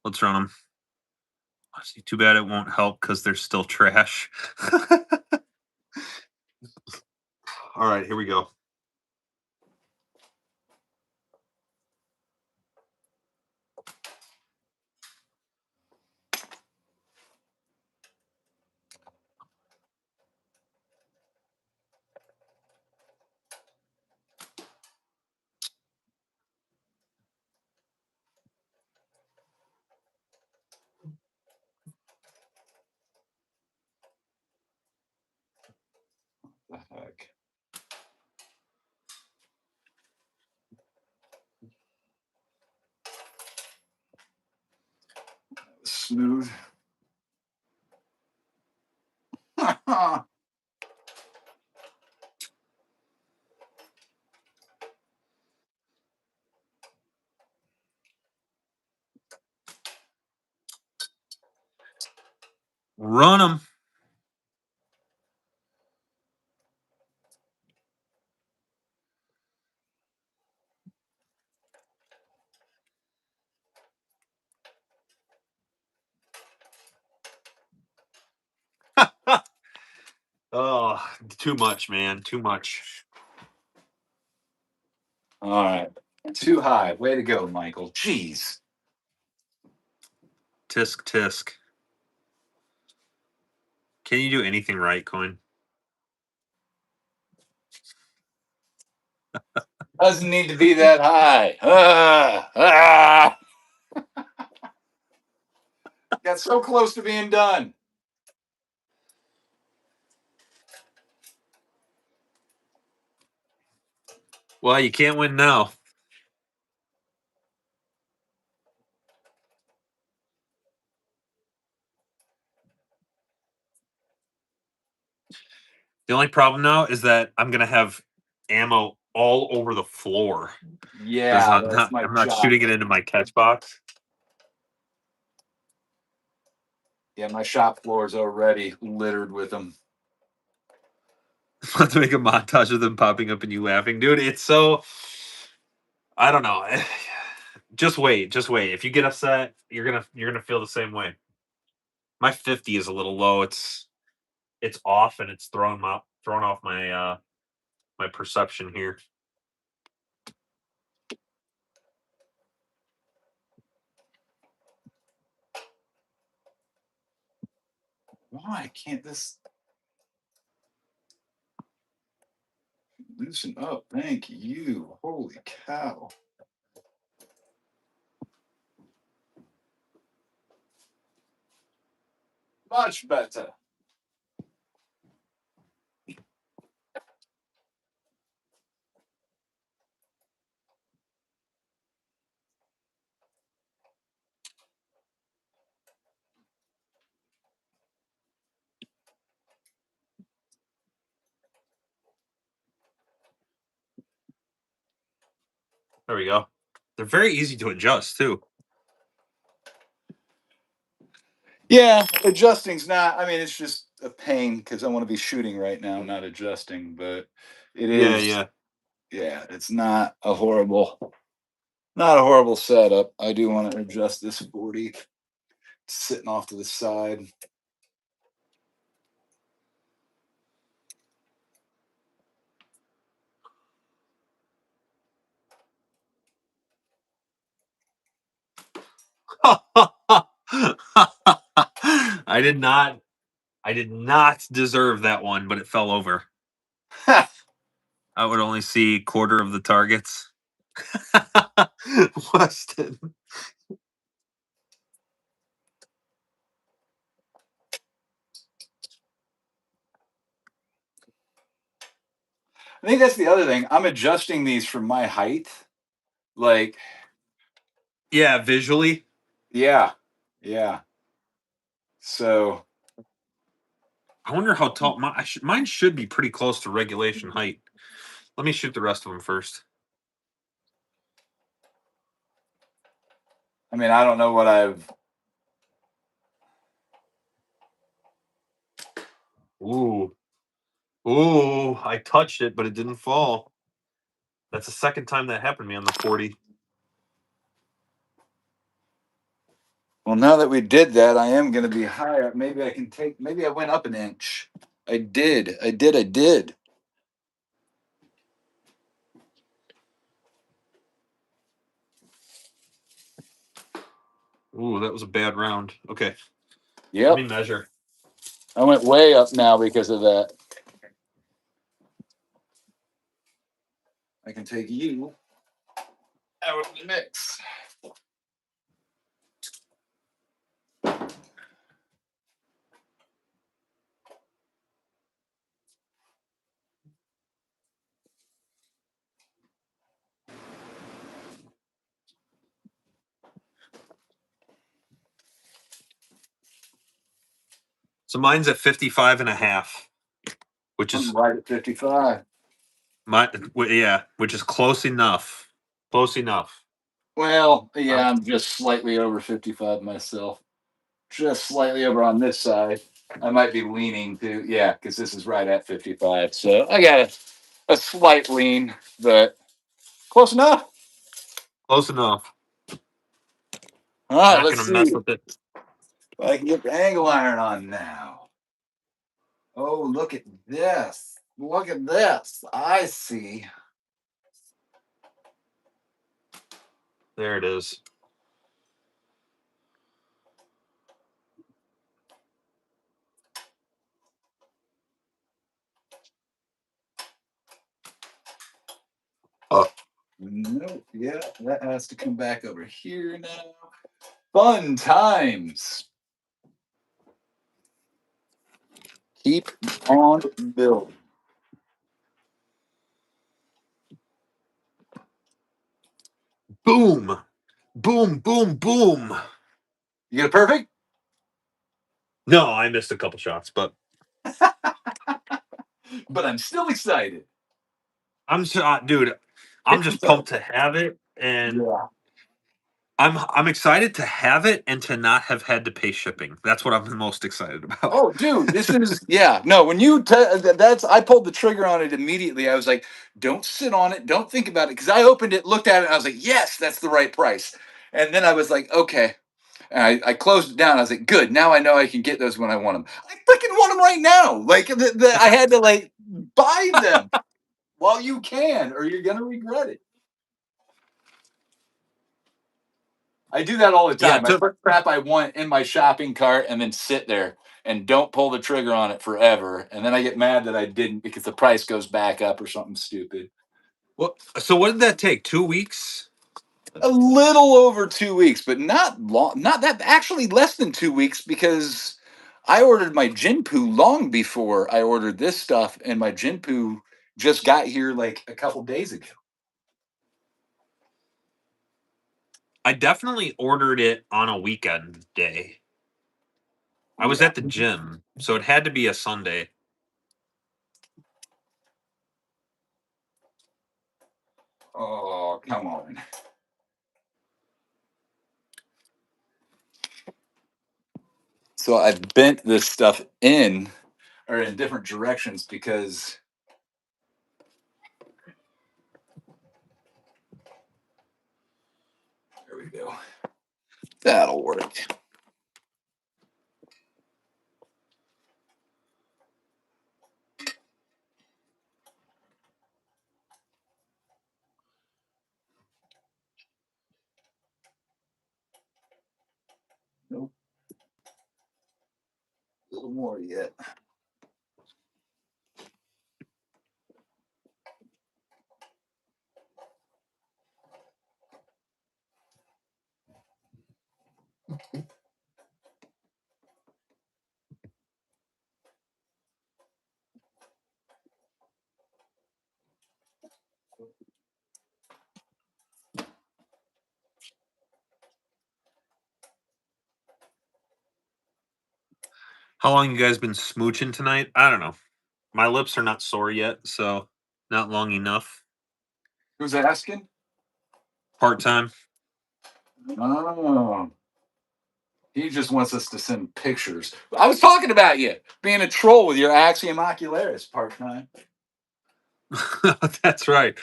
Let's run them. See, too bad it won't help because they're still trash. All right, here we go. The heck. Smooth. Run them. Oh, too much, man. Too much. All right. Too high. Way to go, Michael. Jeez. Tisk tisk. Can you do anything right, Coin? Doesn't need to be that high. Got so close to being done. Well, you can't win now. The only problem now is that I'm gonna have ammo all over the floor. There's Yeah, that's my I'm not job. shooting it into my catch box. Yeah, my shop floor is already littered with them. Let's make a montage of them popping up and you laughing, dude. It's so I don't know. Just wait, just wait. If you get upset, you're gonna feel the same way. My 50 is a little low. It's off and it's thrown off my perception here. Why can't this loosen up? Thank you. Holy cow. Much better. There we go. They're very easy to adjust too. Yeah, adjusting's not, I mean, it's just a pain because I want to be shooting right now, not adjusting, but it Yeah, is, yeah. yeah, it's not a horrible setup. I do want to adjust this 40 sitting off to the side. I did not deserve that one, but it fell over. I would only see quarter of the targets. Weston. I think that's the other thing. I'm adjusting these from my height. Like, Yeah, visually. yeah, yeah. So, I wonder how tall mine should be pretty close to regulation height. Let me shoot the rest of them first. I mean, I don't know what I've. Ooh. Ooh, I touched it, but it didn't fall. That's the second time that happened to me on the 40. Well, now that we did that, I am going to be higher. Maybe I can take. Maybe I went up an inch. I did. I did. I did. Ooh, that was a bad round. Okay, let me Yep. measure. I went way up now because of that. I can take you out of the mix. So mine's at 55 and a half, which I'm is right at 55. yeah, which is close enough. Close enough. Well, Um, yeah, I'm just slightly over 55 myself. Just slightly over on this side. I might be leaning to, yeah, because this is right at 55. So I got a slight lean, but close enough. Close enough. All I'm right, not let's gonna see mess if with it. I can get the angle iron on now. Oh, look at this. Look at this. I see. There it is. Nope. Yeah, that has to come back over here now. Fun times. Keep on building. Boom. Boom, boom, boom. You get a perfect? No, I missed a couple shots, but But I'm still excited. dude, I'm just pumped to have it, and Yeah. I'm excited to have it and to not have had to pay shipping. That's what I'm the most excited about. Oh, dude, this is yeah. No, when you that's I pulled the trigger on it immediately. I was like, don't sit on it, don't think about it, because I opened it, looked at it, and I was like, yes, that's the right price. And then I was like, okay. And I closed it down. I was like, good. Now I know I can get those when I want them. I freaking want them right now. Like I had to like buy them while you can, or you're gonna regret it. I do that all the Yeah, time. I put crap I want in my shopping cart and then sit there and don't pull the trigger on it forever. And then I get mad that I didn't because the price goes back up or something stupid. so what did that take? 2 weeks? A little over 2 weeks, but not long. Not that, actually less than 2 weeks, because I ordered my Jinpu long before I ordered this stuff, and my Jinpu just got here like a couple days ago. I definitely ordered it on a weekend day. I was Yeah. at the gym, so it had to be a Sunday. Oh, come on. So I bent this stuff in or in different directions because there we go. That'll work. Nope. A little more yet. How long you guys been smooching tonight? I don't know. My lips are not sore yet, so not long enough. Who's asking? Part time. Oh, he just wants us to send pictures. I was talking about you being a troll with your Axiom Ocularis part time. That's right.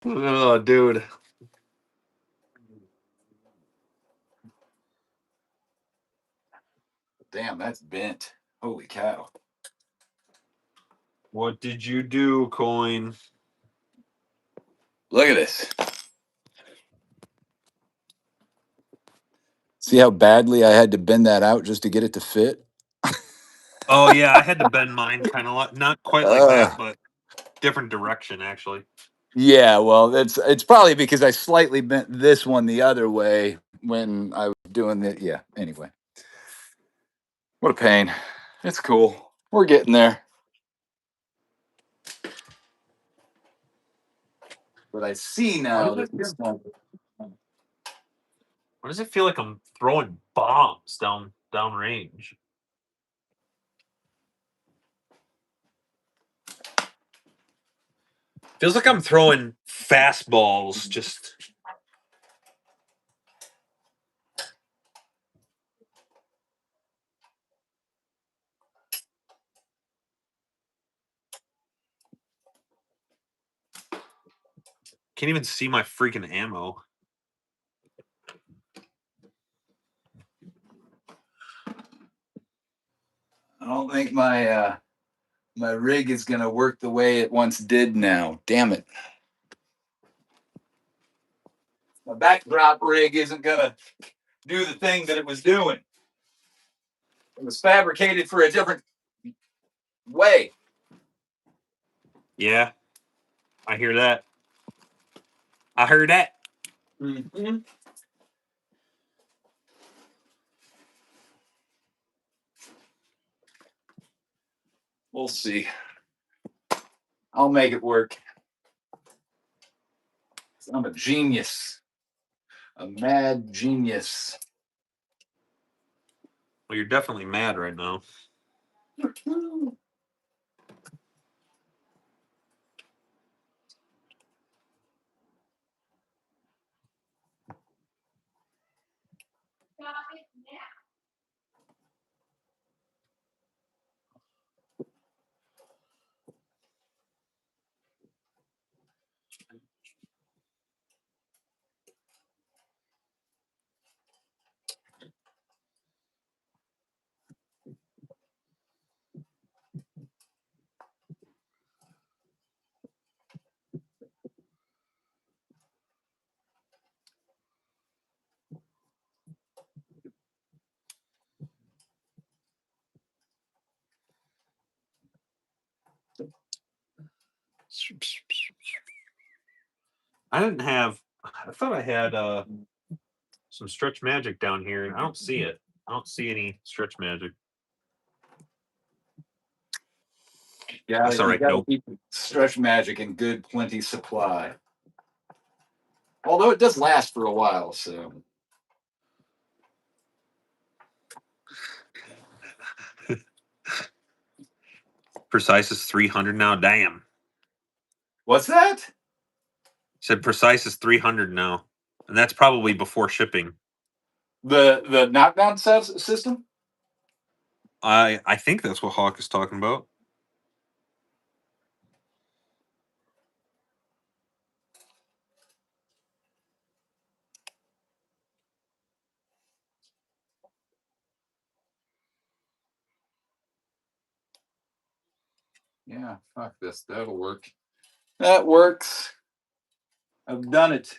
Oh, dude. Damn, that's bent. Holy cow. What did you do, Coin? Look at this. See how badly I had to bend that out just to get it to fit? Oh yeah, I had to bend mine kind of like not quite like that, Uh, but different direction actually. yeah, well, it's probably because I slightly bent this one the other way when I was doing it. Yeah, anyway. What a pain. It's cool. We're getting there. But I see Why now does that it it's feel? not. Why does it feel like I'm throwing bombs down range? Feels like I'm throwing fastballs. Just can't even see my freaking ammo. I don't think my rig is gonna work the way it once did now. Damn it. My backdrop rig isn't gonna do the thing that it was doing. It was fabricated for a different way. Yeah. I hear that. I heard that. Mm-hmm. We'll see. I'll make it work. I'm a genius. A mad genius. Well, you're definitely mad right now. I didn't have. I thought I had some stretch magic down here, and I don't see it. I don't see any stretch magic. Yeah, That's all you right. gotta Nope. keep stretch magic in good plenty supply. Although it does last for a while, so Precise is 300 now. Damn. what's that? Said Precise is 300 now, and that's probably before shipping. The knockdown system? I think that's what Hawk is talking about. Yeah, fuck this. That'll work. That works. I've done it.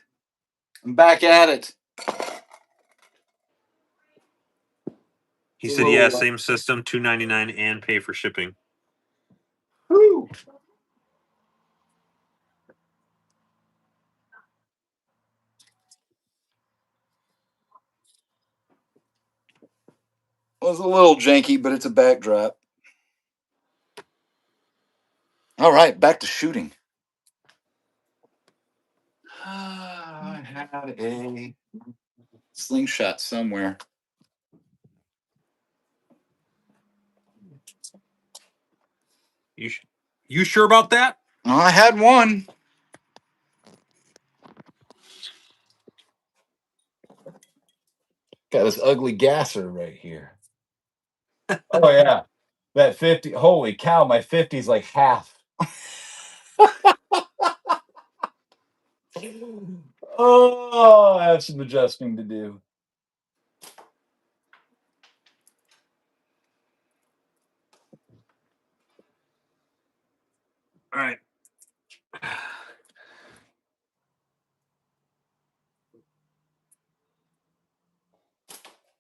I'm back at it. He A said, "Yeah, little, same system, 299 and pay for shipping." whew. Was a little janky, but it's a backdrop. All right, back to shooting. I had a slingshot somewhere. You sure about that? I had one. Got this ugly gasser right here. Oh yeah, that 50. Holy cow, my 50 is like half. Oh, I have some adjusting to do. All right.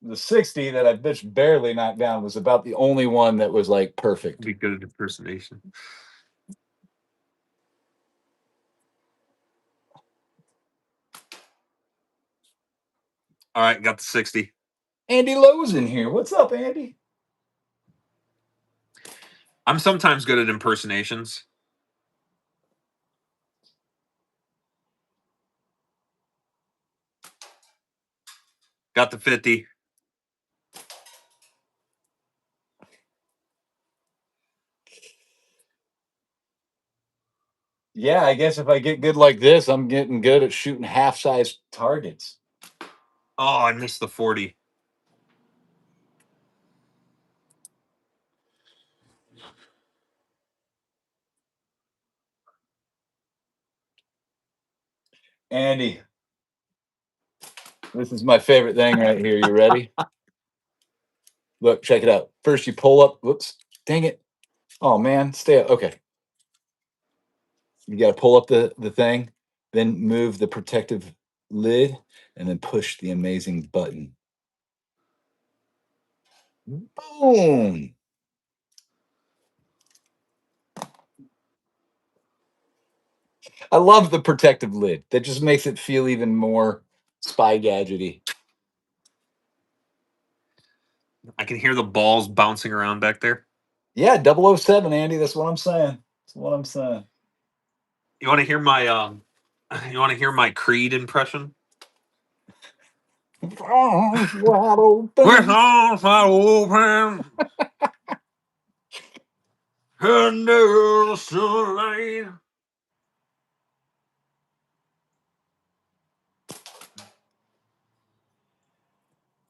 The 60 that I bitch barely knocked down was about the only one that was like perfect. Be good at impersonation. All right, got the 60. Andy Lowe's in here. What's up, Andy? I'm sometimes good at impersonations. Got the 50. Yeah, I guess if I get good like this, I'm getting good at shooting half-size targets. Oh, I missed the 40. Andy, this is my favorite thing right here. You ready? Look, check it out. First, you pull up. Whoops, dang it. Oh man, stay up. Okay, you got to pull up the thing, then move the protective lid, and then push the amazing button. Boom. I love the protective lid. That just makes it feel even more spy gadgety. I can hear the balls bouncing around back there. Yeah, 007, Andy. That's what I'm saying. That's what I'm saying. You want to hear my you want to hear my Creed impression? Arms wide With open. arms wide open, under the sunlight.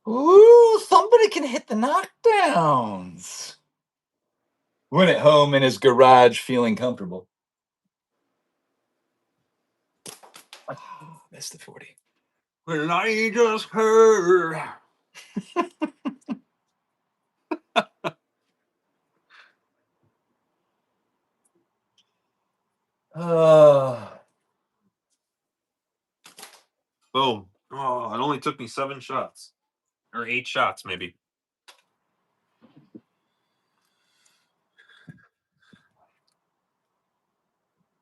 Ooh, somebody can hit the knockdowns. When at home in his garage feeling comfortable. Oh, missed the 40. Well, I just heard. Uh, Boom. Oh, it only took me 7 shots. Or 8 shots, maybe.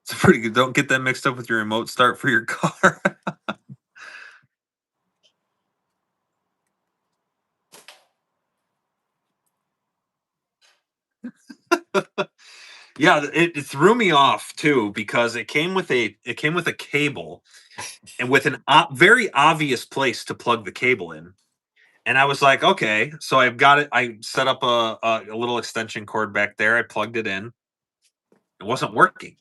It's pretty good. Don't get that mixed up with your remote start for your car. Yeah, it threw me off too because it came with a cable and with an very obvious place to plug the cable in. And I was like, okay, so I've got it. I set up a little extension cord back there. I plugged it in. It wasn't working,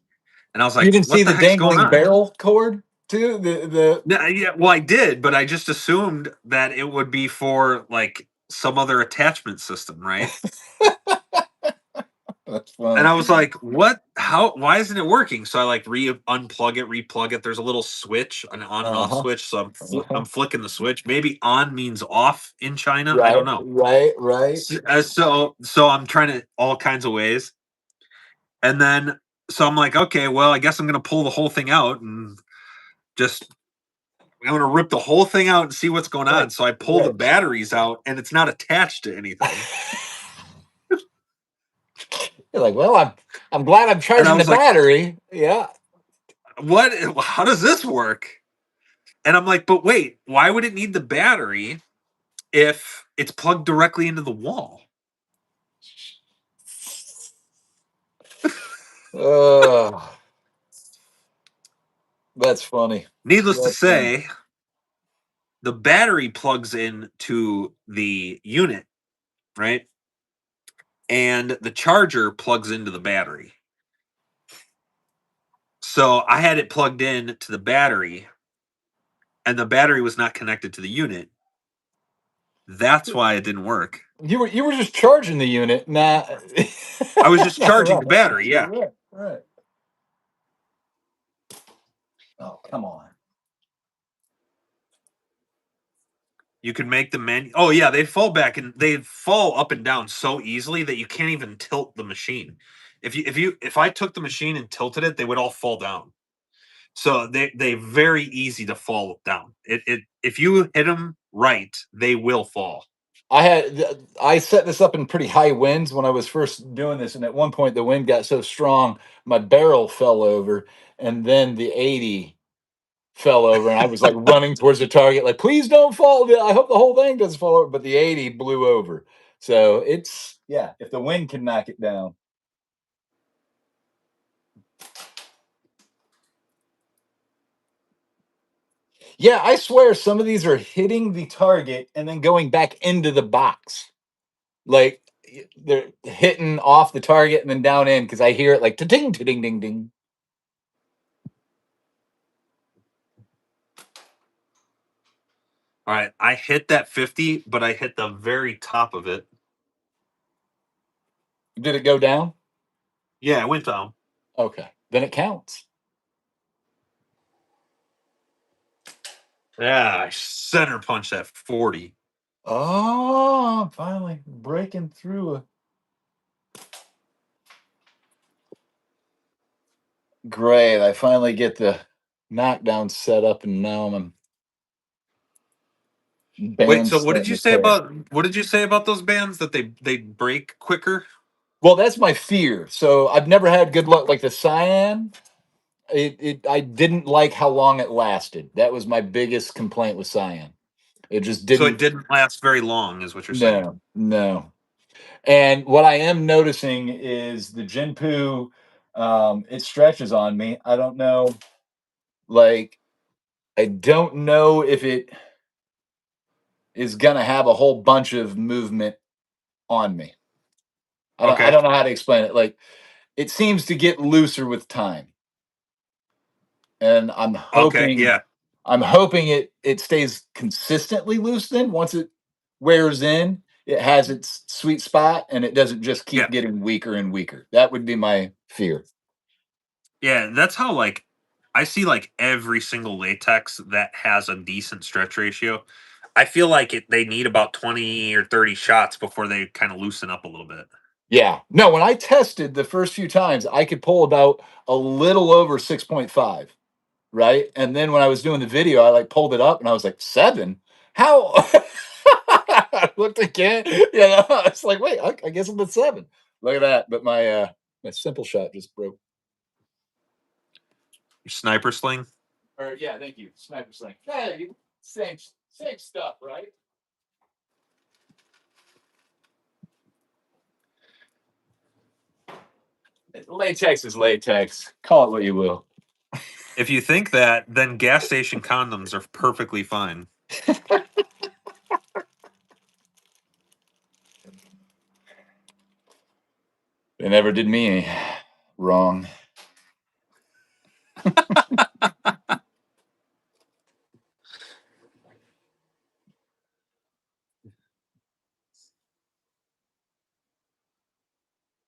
and I was you like, didn't see what the the heck's going dangling on? barrel cord too? The No, yeah, well, I did, but I just assumed that it would be for like some other attachment system, right? That's And funny. I was like, "What? How? Why isn't it working?" So I like unplug it, replug it. There's a little switch, an on and off Uh-huh. switch. So Uh-huh. I'm flicking the switch. Maybe on means off in China. I don't Right, know. right, right. So I'm trying it all kinds of ways, and then so I'm like, okay, well, I guess I'm gonna pull the whole thing out and just I'm gonna rip the whole thing out and see what's going Right, on. So I pull the right. batteries out, and it's not attached to anything. You're like, well, I'm glad I'm And I charging the was like, battery. Yeah. what? How does this work? And I'm like, but wait, why would it need the battery if it's plugged directly into the wall? Uh, that's funny. Needless to That's funny. say, the battery plugs into the unit, right? And the charger plugs into the battery. So I had it plugged in to the battery, and the battery was not connected to the unit. That's why it didn't work. You were just charging the unit, not I was just not charging the right. battery. Yeah. Right, right. Oh, come on. You can make the menu. Oh yeah, they fall back and they fall up and down so easily that you can't even tilt the machine. If I took the machine and tilted it, they would all fall down. So they very easy to fall down. It if you hit them right, they will fall. I set this up in pretty high winds when I was first doing this, and at one point the wind got so strong my barrel fell over, and then the 80 fell over, and I was like running towards the target, like, please don't fall. I hope the whole thing doesn't fall over, but the 80 blew over. So it's yeah, if the wind can knock it down. Yeah, I swear some of these are hitting the target and then going back into the box. Like they're hitting off the target and then down in because I hear it like ting ting ding ding. All right, I hit that 50, but I hit the very top of it. Did it go down? Yeah, it went down. Okay, then it counts. Yeah, I center punch that 40. Oh, I'm finally breaking through a great. I finally get the knockdown set up, and now I'm Wait, band so starting to tear. what did you say about those bands that they break quicker? Well, that's my fear. So I've never had good luck like the cyan. I didn't like how long it lasted. That was my biggest complaint with Cyan. It just So it didn't. didn't last very long, is what you're saying. No, no. And what I am noticing is the Jinpu, it stretches on me. I don't know, like, I don't know if it is gonna have a whole bunch of movement on me. I Okay. don't know how to explain it. Like, it seems to get looser with time. And Okay. Yeah. I'm hoping it stays consistently loose then once it wears in, it has its sweet spot and it doesn't just Yeah. keep getting weaker and weaker. That would be my fear. Yeah. That's how, like, I see like every single latex that has a decent stretch ratio. I feel like they need about 20 or 30 shots before they kind of loosen up a little bit. Yeah. No, when I tested the first few times, I could pull about a little over 6.5, right? And then when I was doing the video, I like pulled it up and I was like, 7? How? I looked again, it's like, wait, I guess I'm at 7. Look at that. But my simple shot just broke. Your sniper sling. Or yeah, thank you. Sniper sling. Hey, same stuff, right? Latex is latex. Call it what you will. If you think that, then gas station condoms are perfectly fine. They never did me any wrong.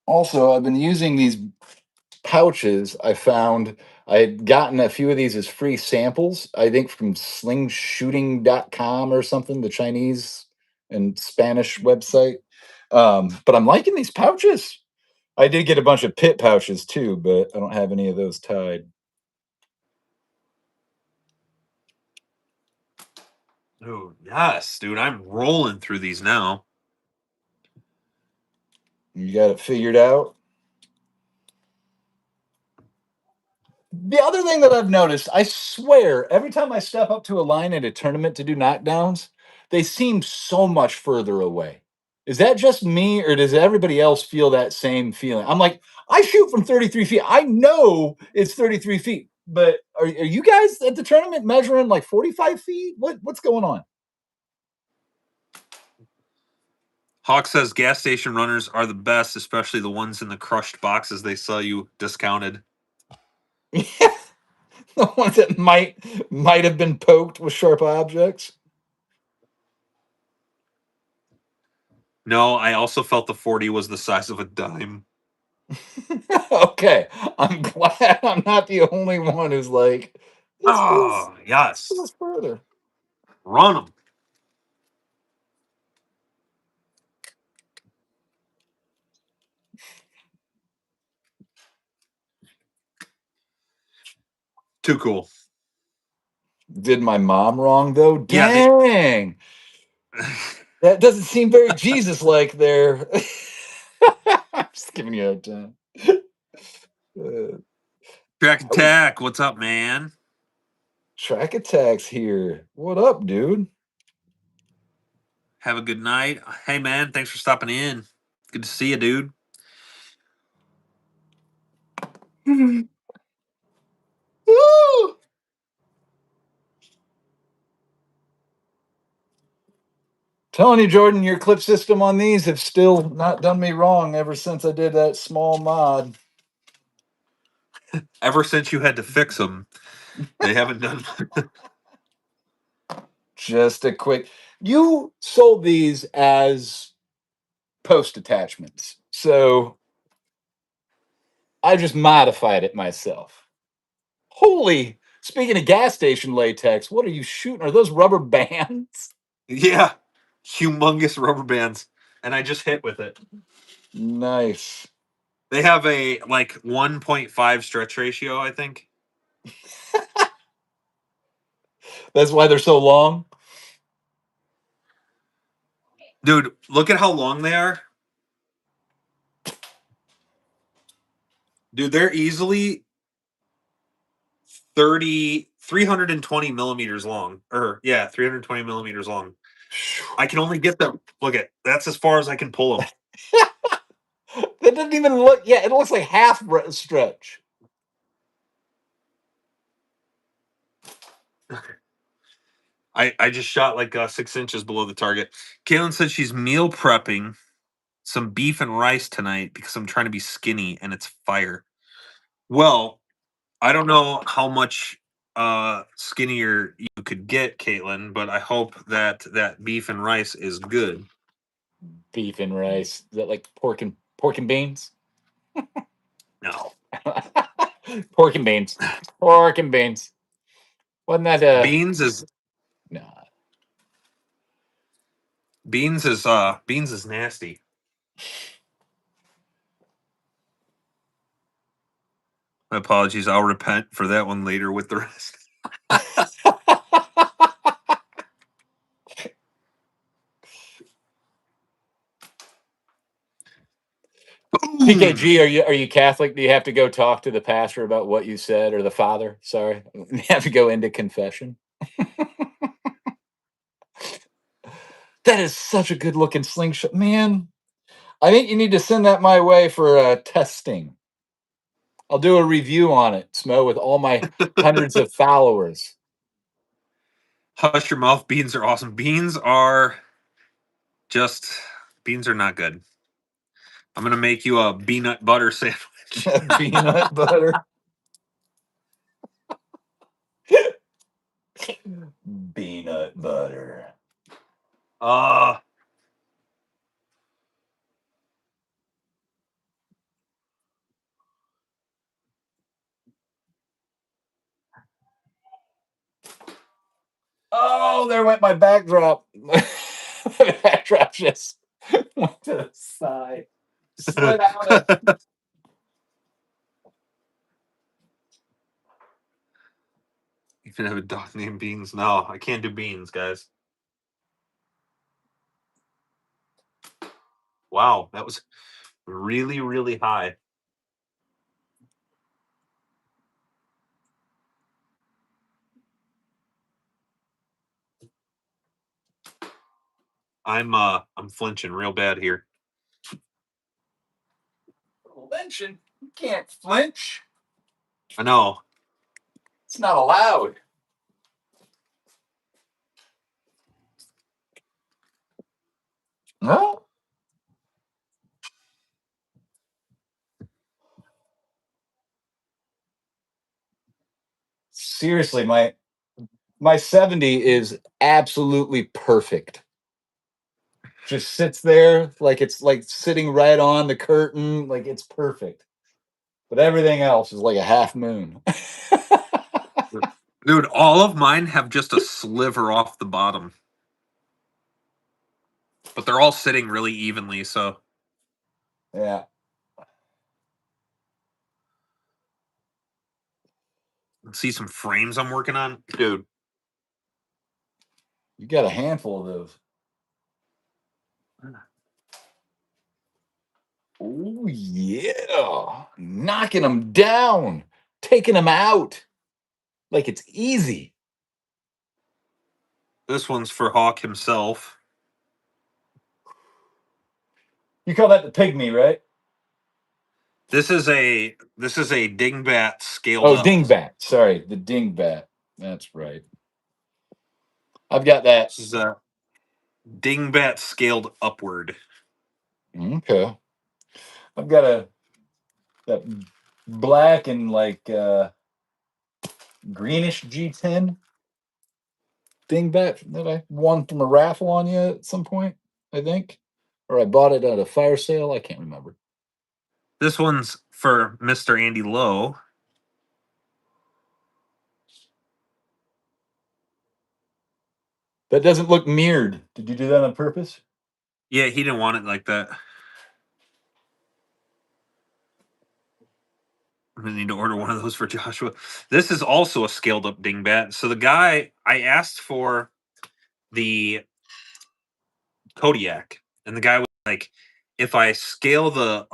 Also, I've been using these pouches. I had gotten a few of these as free samples, I think from slingshooting.com or something, the Chinese and Spanish website. But I'm liking these pouches. I did get a bunch of pit pouches too, but I don't have any of those tied. Oh, yes, dude. I'm rolling through these now. You got it figured out. The other thing that I've noticed, I swear, every time I step up to a line at a tournament to do knockdowns, they seem so much further away. Is that just me, or does everybody else feel that same feeling? I'm like, I shoot from 33 feet. I know it's 33 feet, but are you guys at the tournament measuring like 45 feet? What's going on? Hawk says gas station runners are the best, especially the ones in the crushed boxes they sell you discounted. Yeah, the ones that might have been poked with sharp objects. No, I also felt the 40 was the size of a dime. Okay, I'm glad I'm not the only one who's like, Oh, this yes. feels further. Run them. Too cool. Did my mom wrong though? Yeah, Dang, that doesn't seem very Jesus-like there. I'm just giving you a time. Track Oh, attack. What's up, man? track attacks here. What up, dude? Have a good night. Hey, man. Thanks for stopping in. Good to see you, dude. Woo! Telling you, Jordan, your clip system on these have still not done me wrong ever since I did that small mod. Ever since you had to fix them, they haven't done. Just a quick. You sold these as post attachments, so I just modified it myself. Holy! Speaking of gas station latex, what are you shooting? Are those rubber bands? Yeah, humongous rubber bands, and I just hit with it. Nice. They have a like 1.5 stretch ratio, I think. That's why they're so long. Dude, look at how long they are. Dude, they're easily 320 millimeters long. 320 millimeters long. I can only get them. Look at that's as far as I can pull them. That doesn't even look. Yeah, it looks like half stretch. I just shot like 6 inches below the target. Kaylin said she's meal prepping some beef and rice tonight because I'm trying to be skinny and it's fire. Well, I don't know how much skinnier you could get, Caitlin, but I hope that beef and rice is good. Beef and rice. Is that like pork and beans? No. Pork and beans. Pork and beans. Wasn't that Beans is nah. beans is nasty. My apologies. I'll repent for that one later with the rest. PKG, are you Catholic? Do you have to go talk to the pastor about what you said, or the father? Sorry, you have to go into confession. That is such a good looking slingshot, man. I think you need to send that my way for testing. I'll do a review on it, Smo, with all my hundreds of followers. Hush your mouth. Beans are awesome. Beans are not good. I'm gonna make you a peanut butter sandwich. Peanut butter. Peanut butter. Uh Oh, there went my backdrop. The backdrop just went to the side. Slid out. You can have a dog named Beans. No, I can't do beans, guys. Wow, that was really, really high. I'm flinching real bad here. Flinching? You can't flinch. I know. It's not allowed. No. Seriously, my 70 is absolutely perfect. Just sits there like it's like sitting right on the curtain, like it's perfect. But everything else is like a half moon. Dude, all of mine have just a sliver off the bottom. But they're all sitting really evenly, so Yeah. see some frames I'm working on. Dude. You got a handful of those. Oh yeah. Knocking them down, taking them out like it's easy. This one's for Hawk himself. You call that the pygmy, right? This is a dingbat scaled Oh, up. dingbat. Sorry, the dingbat. That's right. I've got that. This is a dingbat scaled upward. Okay. I've got that black and like greenish G10 dingbat that I won from a raffle on you at some point, I think. Or I bought it at a fire sale. I can't remember. This one's for Mr. Andy Lowe. That doesn't look mirrored. Did you do that on purpose? Yeah, he didn't want it like that. I'm gonna need to order one of those for Joshua. This is also a scaled up dingbat. So the guy, I asked for the Kodiak, and the guy was like, if I scale the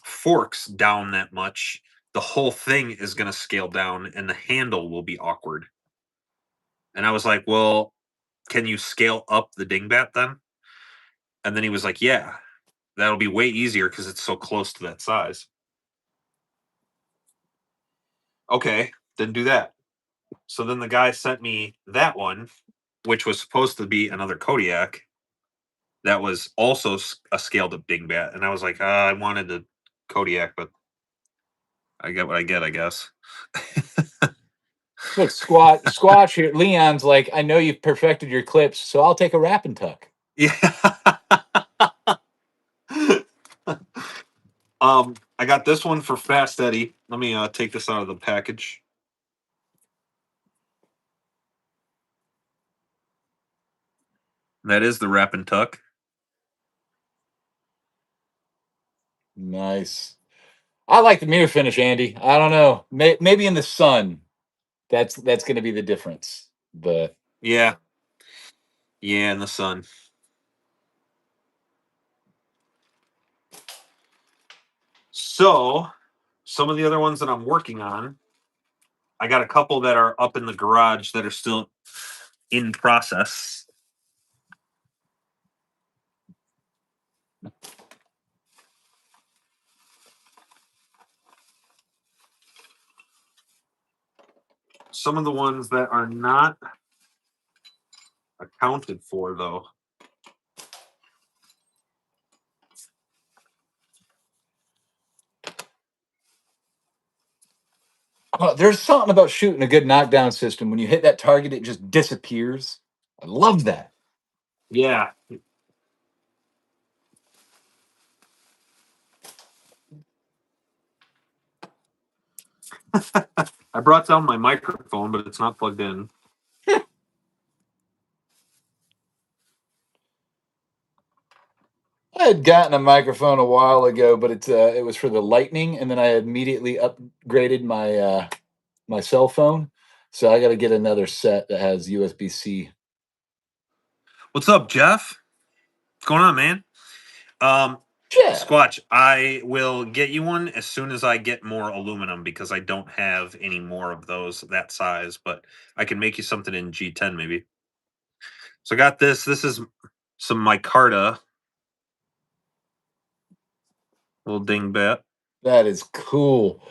forks down that much, the whole thing is going to scale down and the handle will be awkward. And I was like, well, can you scale up the dingbat then? And then he was like, yeah, that'll be way easier because it's so close to that size. Okay, then do that. So then the guy sent me that one, which was supposed to be another Kodiak that was also a scaled up dingbat. And I was like, I wanted the Kodiak, but I get what I get, I guess. Look, Squatch here. Leon's like, I know you've perfected your clips, so I'll take a wrap and tuck. Yeah. I got this one for Fast Eddie. Let me take this out of the package. That is the wrap and tuck. Nice. I like the mirror finish, Andy. I don't know. Maybe in the sun, that's going to be the difference. But Yeah. Yeah, in the sun. So, some of the other ones that I'm working on, I got a couple that are up in the garage that are still in process. Some of the ones that are not accounted for, though. there's something about shooting a good knockdown system. When you hit that target, it just disappears. I love that. Yeah. I brought down my microphone, but it's not plugged in. I had gotten a microphone a while ago, but it was for the Lightning, and then I immediately upgraded my cell phone. So I got to get another set that has USB-C. What's up, Jeff? What's going on, man? Yeah, Squatch, I will get you one as soon as I get more aluminum because I don't have any more of those that size, but I can make you something in G10 maybe. So I got this. This is some micarta, little dingbat. that is cool.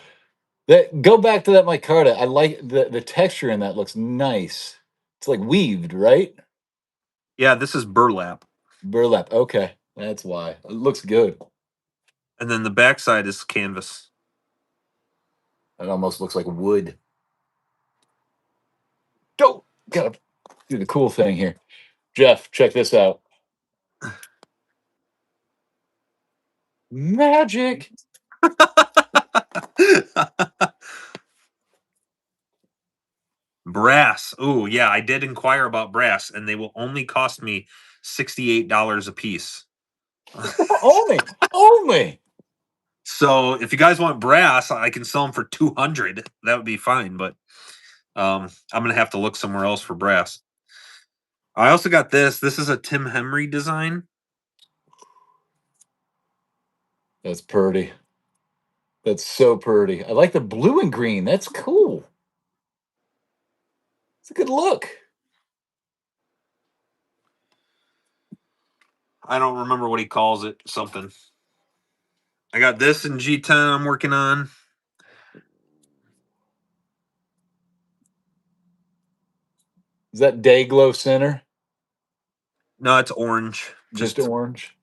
That go back to that micarta. I like the texture in that. Looks nice. It's like weaved, right? Yeah, this is burlap. Burlap. Okay, that's why it looks good. And then the backside is canvas. It almost looks like wood. Don't gotta do the cool thing here. Jeff, check this out. Magic. Brass. Oh, yeah, I did inquire about brass, and they will only cost me $68 a piece. Only. So if you guys want brass, I can sell them for 200. That would be fine, but I'm gonna have to look somewhere else for brass. I also got this. This is a Tim Henry design. That's pretty. That's so pretty. I like the blue and green. That's cool. It's a good look. I don't remember what he calls it. Something. I got this in G10 I'm working on. Is that day glow center? No, it's orange. Just Just orange.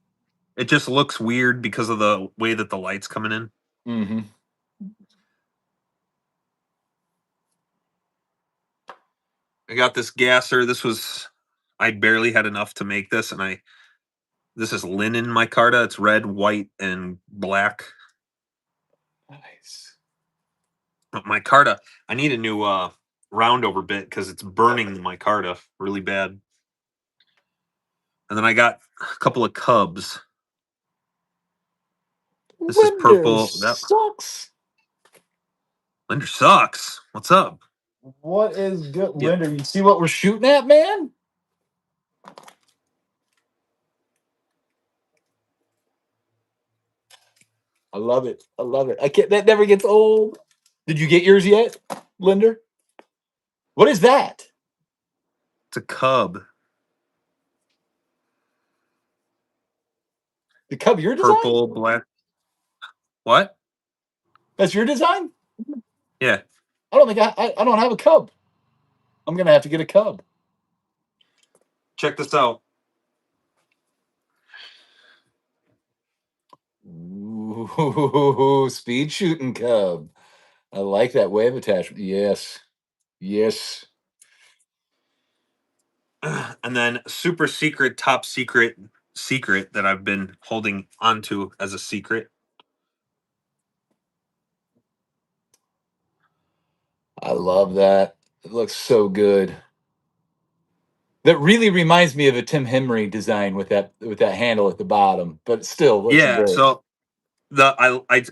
it just looks weird because of the way that the light's coming in. Mm-hmm. I got this gasser. I barely had enough to make this, and this is linen micarta. It's red, white, and black. Nice. But micarta, I need a new round over bit because it's burning the micarta really bad. And then I got a couple of cubs. This is Windows purple. sucks. Linder sucks. What's up? What is good, Yeah. Linder? You see what we're shooting at, man? I love it. I love it. I can't. That never gets old. Did you get yours yet, Linder? What is that? It's a cub. The Cub your design? Purple, black. What? That's your design? Yeah. I don't think I don't have a Cub. I'm gonna have to get a Cub. Check this out. Ooh, speed shooting Cub. I like that wave attachment. Yes. Yes. And then super secret, top secret that I've been holding onto as a secret. I love that. It looks so good. That really reminds me of a Tim Henry design with that handle at the bottom, but still looks Yeah. great. So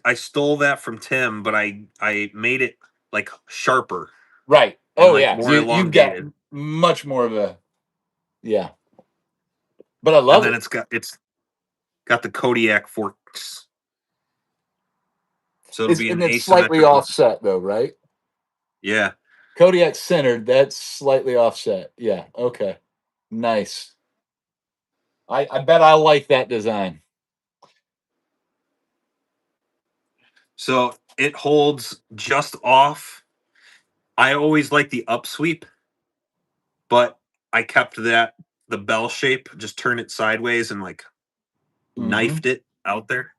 I stole that from Tim, but I made it like sharper Right. and Oh like yeah. more You've got elongated. much more of a yeah. But I And love then it. it's got the Kodiak forks. So it'll It's be and an it's slightly asymmetrical. offset though, right? Yeah. Kodiak centered, that's slightly offset. Yeah. Okay. Nice. I bet I like that design. So it holds just off. I always like the upsweep, but I kept the bell shape, just turn it sideways and like Hmm. knifed it out there.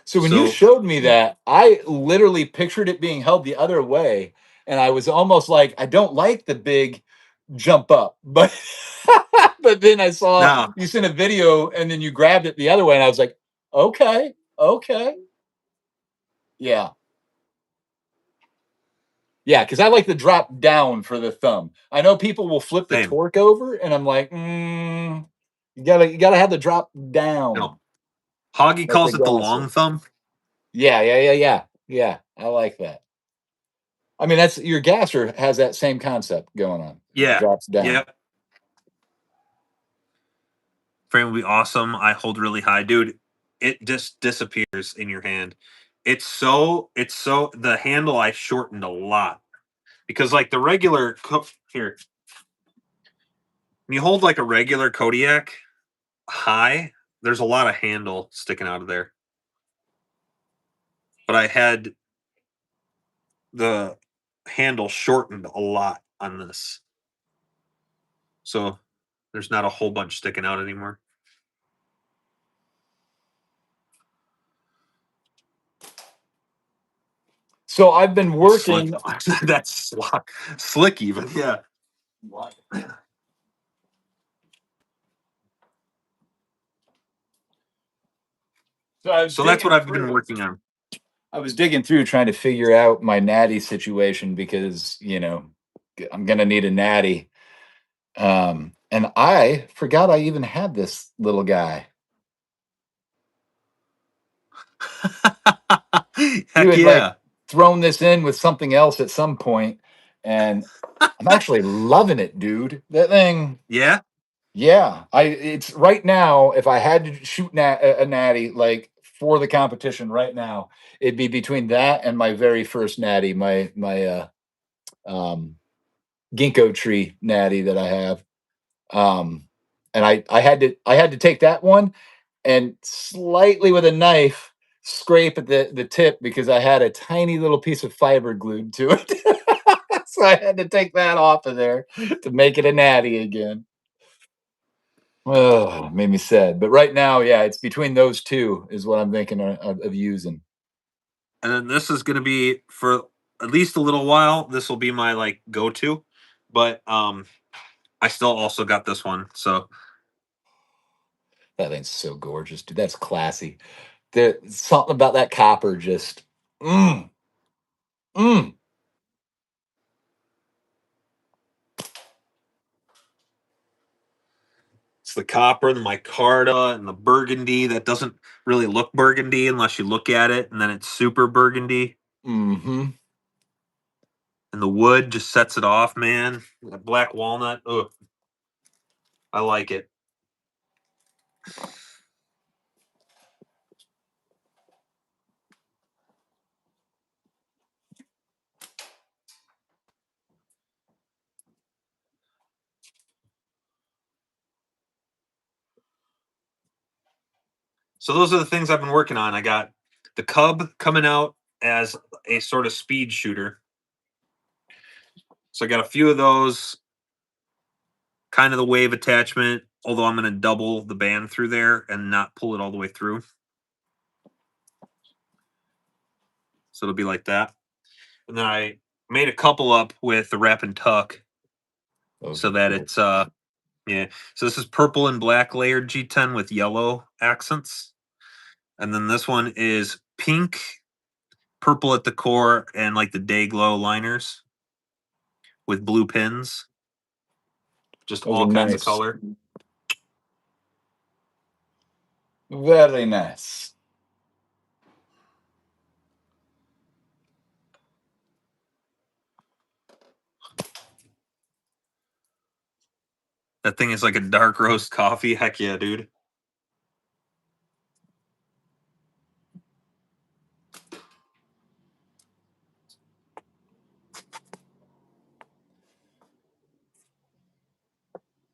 So when you So showed me that, I literally pictured it being held the other way, and I was almost like, I don't like the big jump up, but but then I saw now, you sent a video, and then you grabbed it the other way, and I was like, okay, okay, yeah, yeah, because I like the drop down for the thumb. I know people will flip the same. torque over, and I'm like, you gotta have the drop No, down, Hoggy like the calls it the gasser. long thumb. Yeah, yeah, yeah, yeah, yeah. I like that. I mean, that's your gasser has that same concept going on. It Yeah. drops down. Yep. Frame will be awesome. I hold really high, dude. It just disappears in your hand. It's so the handle I shortened a lot because like the regular here when you hold like a regular Kodiak high, there's a lot of handle sticking out of there. But I had the handle shortened a lot on this, so there's not a whole bunch sticking out anymore. So I've been It's slick. working. That's slick even. Yeah. So I was So that's what digging I've been through. working on. I was digging through trying to figure out my natty situation because I'm gonna need a natty. And I forgot I even had this little guy. You Heck had like yeah. thrown this in with something else at some point, and I'm actually loving it, dude. That thing. Yeah. Yeah, it's right now. If I had to shoot a natty like for the competition right now, it'd be between that and my very first natty, my um, ginkgo tree natty that I have. Um, and I had to take that one and slightly with a knife scrape at the tip because I had a tiny little piece of fiber glued to it. So I had to take that off of there to make it a natty again. Oh, made me sad. But right now, yeah, it's between those two is what I'm thinking of using. And then this is going to be for at least a little while. This will be my like go-to, but I still also got this one. So That thing's so gorgeous, dude. That's classy. There's something about that copper just mm, mm. it's the copper, the micarta, and the burgundy that doesn't really look burgundy unless you look at it, and then it's super burgundy. Mm-hmm. And the wood just sets it off, man. That black walnut. Ugh, I like it. So those are the things I've been working on. I got the Cub coming out as a sort of speed shooter. So I got a few of those, kind of the wave attachment, although I'm going to double the band through there and not pull it all the way through. So it'll be like that. And then I made a couple up with the wrap and tuck Those so are that cool. it's yeah. So this is purple and black layered G10 with yellow accents. And then this one is pink, purple at the core, and like the day glow liners with blue pins. Just Those are all kinds of nice. color. Very nice. That thing is like a dark roast coffee. Heck yeah, dude.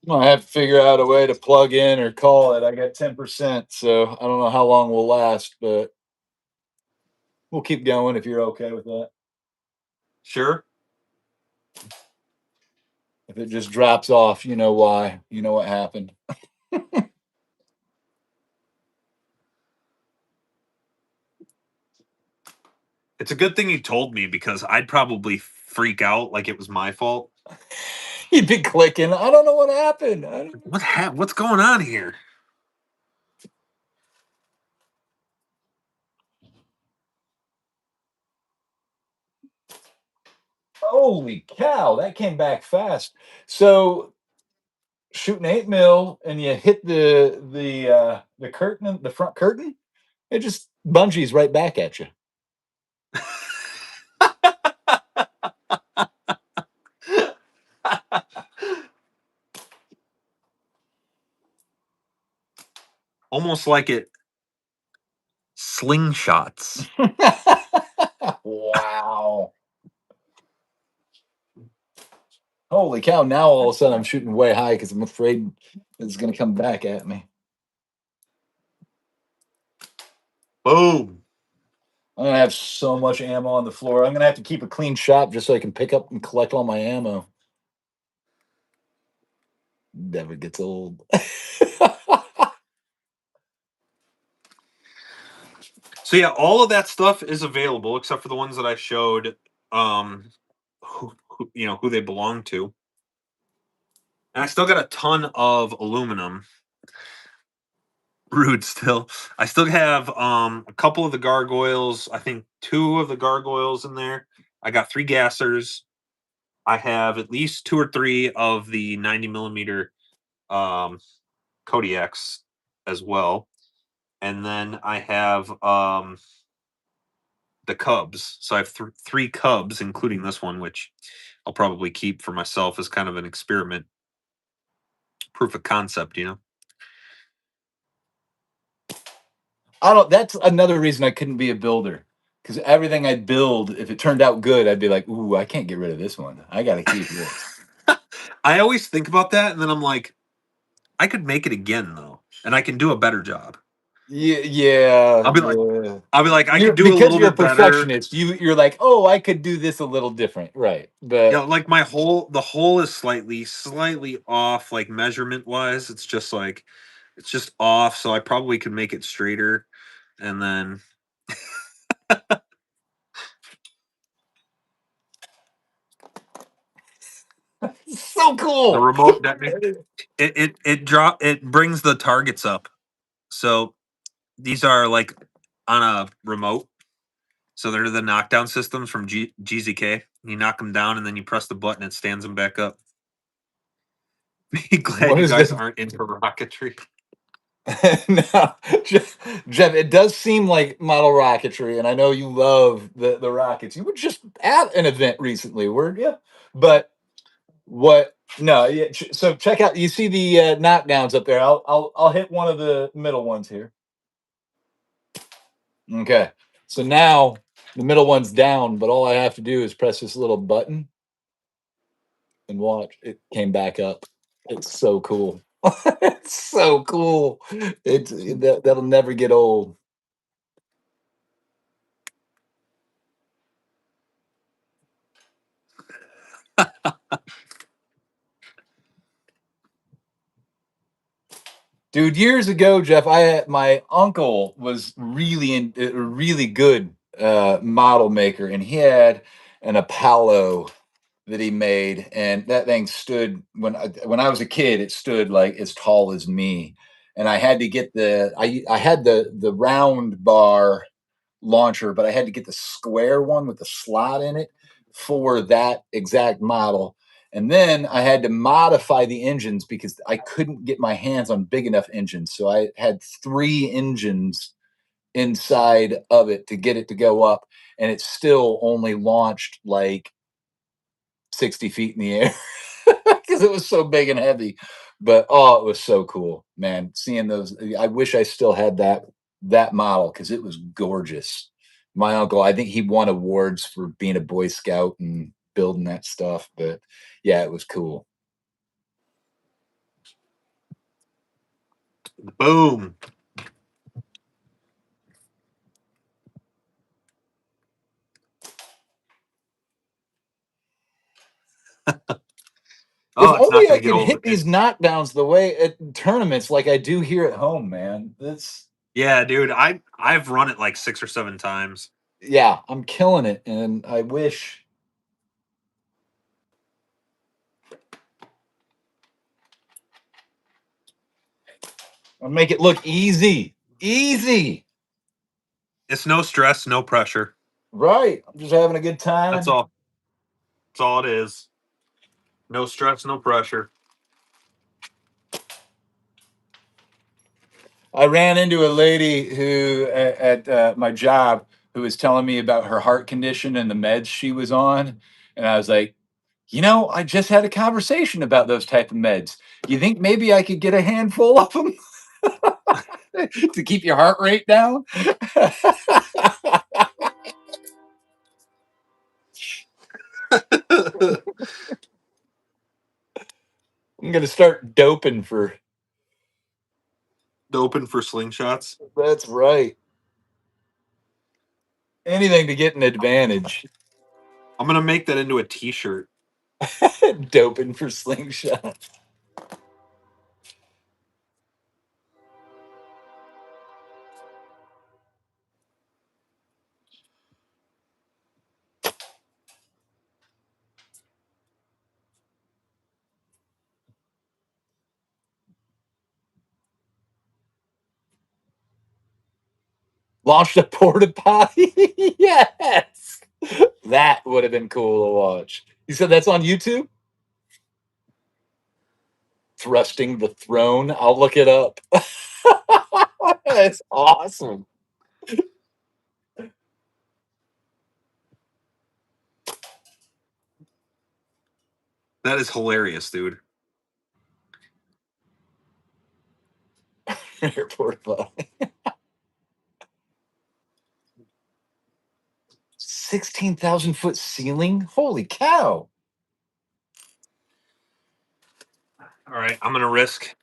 I have to figure out a way to plug in or call it. I got 10%, so I don't know how long we'll last, but we'll keep going if you're okay with that. Sure. If it just drops off, you know why. You know what happened. It's a good thing you told me because I'd probably freak out like it was my fault. You'd be clicking. I don't know what happened. What's going on here? Holy cow, that came back fast. So shooting 8 mil and you hit the curtain, the front curtain, it just bungees right back at you. Almost like it slingshots. Wow. Holy cow, now all of a sudden I'm shooting way high because I'm afraid it's going to come back at me. Boom. I'm going to have so much ammo on the floor. I'm going to have to keep a clean shop just so I can pick up and collect all my ammo. Never gets old. So yeah, all of that stuff is available except for the ones that I showed who they belong to. And I still got a ton of aluminum. Rude still. I still have a couple of the gargoyles, I think 2 of the gargoyles in there. I got 3 gassers. I have at least 2 or 3 of the 90 millimeter um Kodiaks as well. And then I have the Cubs. So I have 3 Cubs, including this one, which I'll probably keep for myself as kind of an experiment, proof of concept, you know. I don't. That's another reason I couldn't be a builder because everything I'd build, if it turned out good, I'd be like, "Ooh, I can't get rid of this one. I got to keep this." I always think about that, and then I'm like, I could make it again though, and I can do a better job. Yeah, yeah, I'll be like, yeah. I You're could do a because little you're a bit better. perfectionist. You're like, "Oh, I could do this a little different." Right. But Like the hole is slightly off, like measurement wise. It's just like it's just off, so I probably could make it straighter, and then so the cool. remote it brings the targets up. So these are like on a remote. So they're the knockdown systems from GZK. You knock them down and then you press the button, it stands them back up. Be glad What you is guys this? aren't into rocketry. No, Jeff, it does seem like model rocketry, and I know you love the rockets. You were just at an event recently, weren't you? But what? No, yeah, so check out. You see the knockdowns up there. I'll hit one of the middle ones here. Okay, so now the middle one's down, but all I have to do is press this little button and watch. It came back up. It's so cool. It's so cool. That'll never get old. Dude, years ago, Jeff, I had my uncle was a really good model maker, and he had an Apollo that he made, and that thing stood when I was a kid. It stood like as tall as me, and I had to get I had the round bar launcher, but I had to get the square one with the slot in it for that exact model. And then I had to modify the engines because I couldn't get my hands on big enough engines. So I had three engines inside of it to get it to go up. And it still only launched like 60 feet in the air because it was so big and heavy. But oh, it was so cool, man. Seeing those, I wish I still had that model because it was gorgeous. My uncle, I think he won awards for being a Boy Scout and building that stuff. But yeah, it was cool. Boom. If Oh, it's not only I going to get could old hit again. these knockdowns the way at tournaments like I do here at home, man. That's Yeah, dude. I've run it like 6 or 7 times. yeah, I'm killing it, and I wish I'll make it look easy. Easy. It's no stress, no pressure. Right. I'm just having a good That's time. all. That's all it is. No stress, no pressure. I ran into a lady who at my job who was telling me about her heart condition and the meds she was on, and I was like, I just had a conversation about those type of meds. You think maybe I could get a handful of them to keep your heart rate down? I'm gonna start doping for. Open for slingshots. That's right. Anything to get an advantage. I'm gonna make that into a T-shirt. Doping for slingshot. Launched a porta potty. Yes. That would have been cool to watch. You said that's on YouTube? Thrusting the throne. I'll look it up. That's awesome. That is hilarious, dude. Airport potty. 16,000 foot ceiling? Holy cow. All right, I'm gonna risk.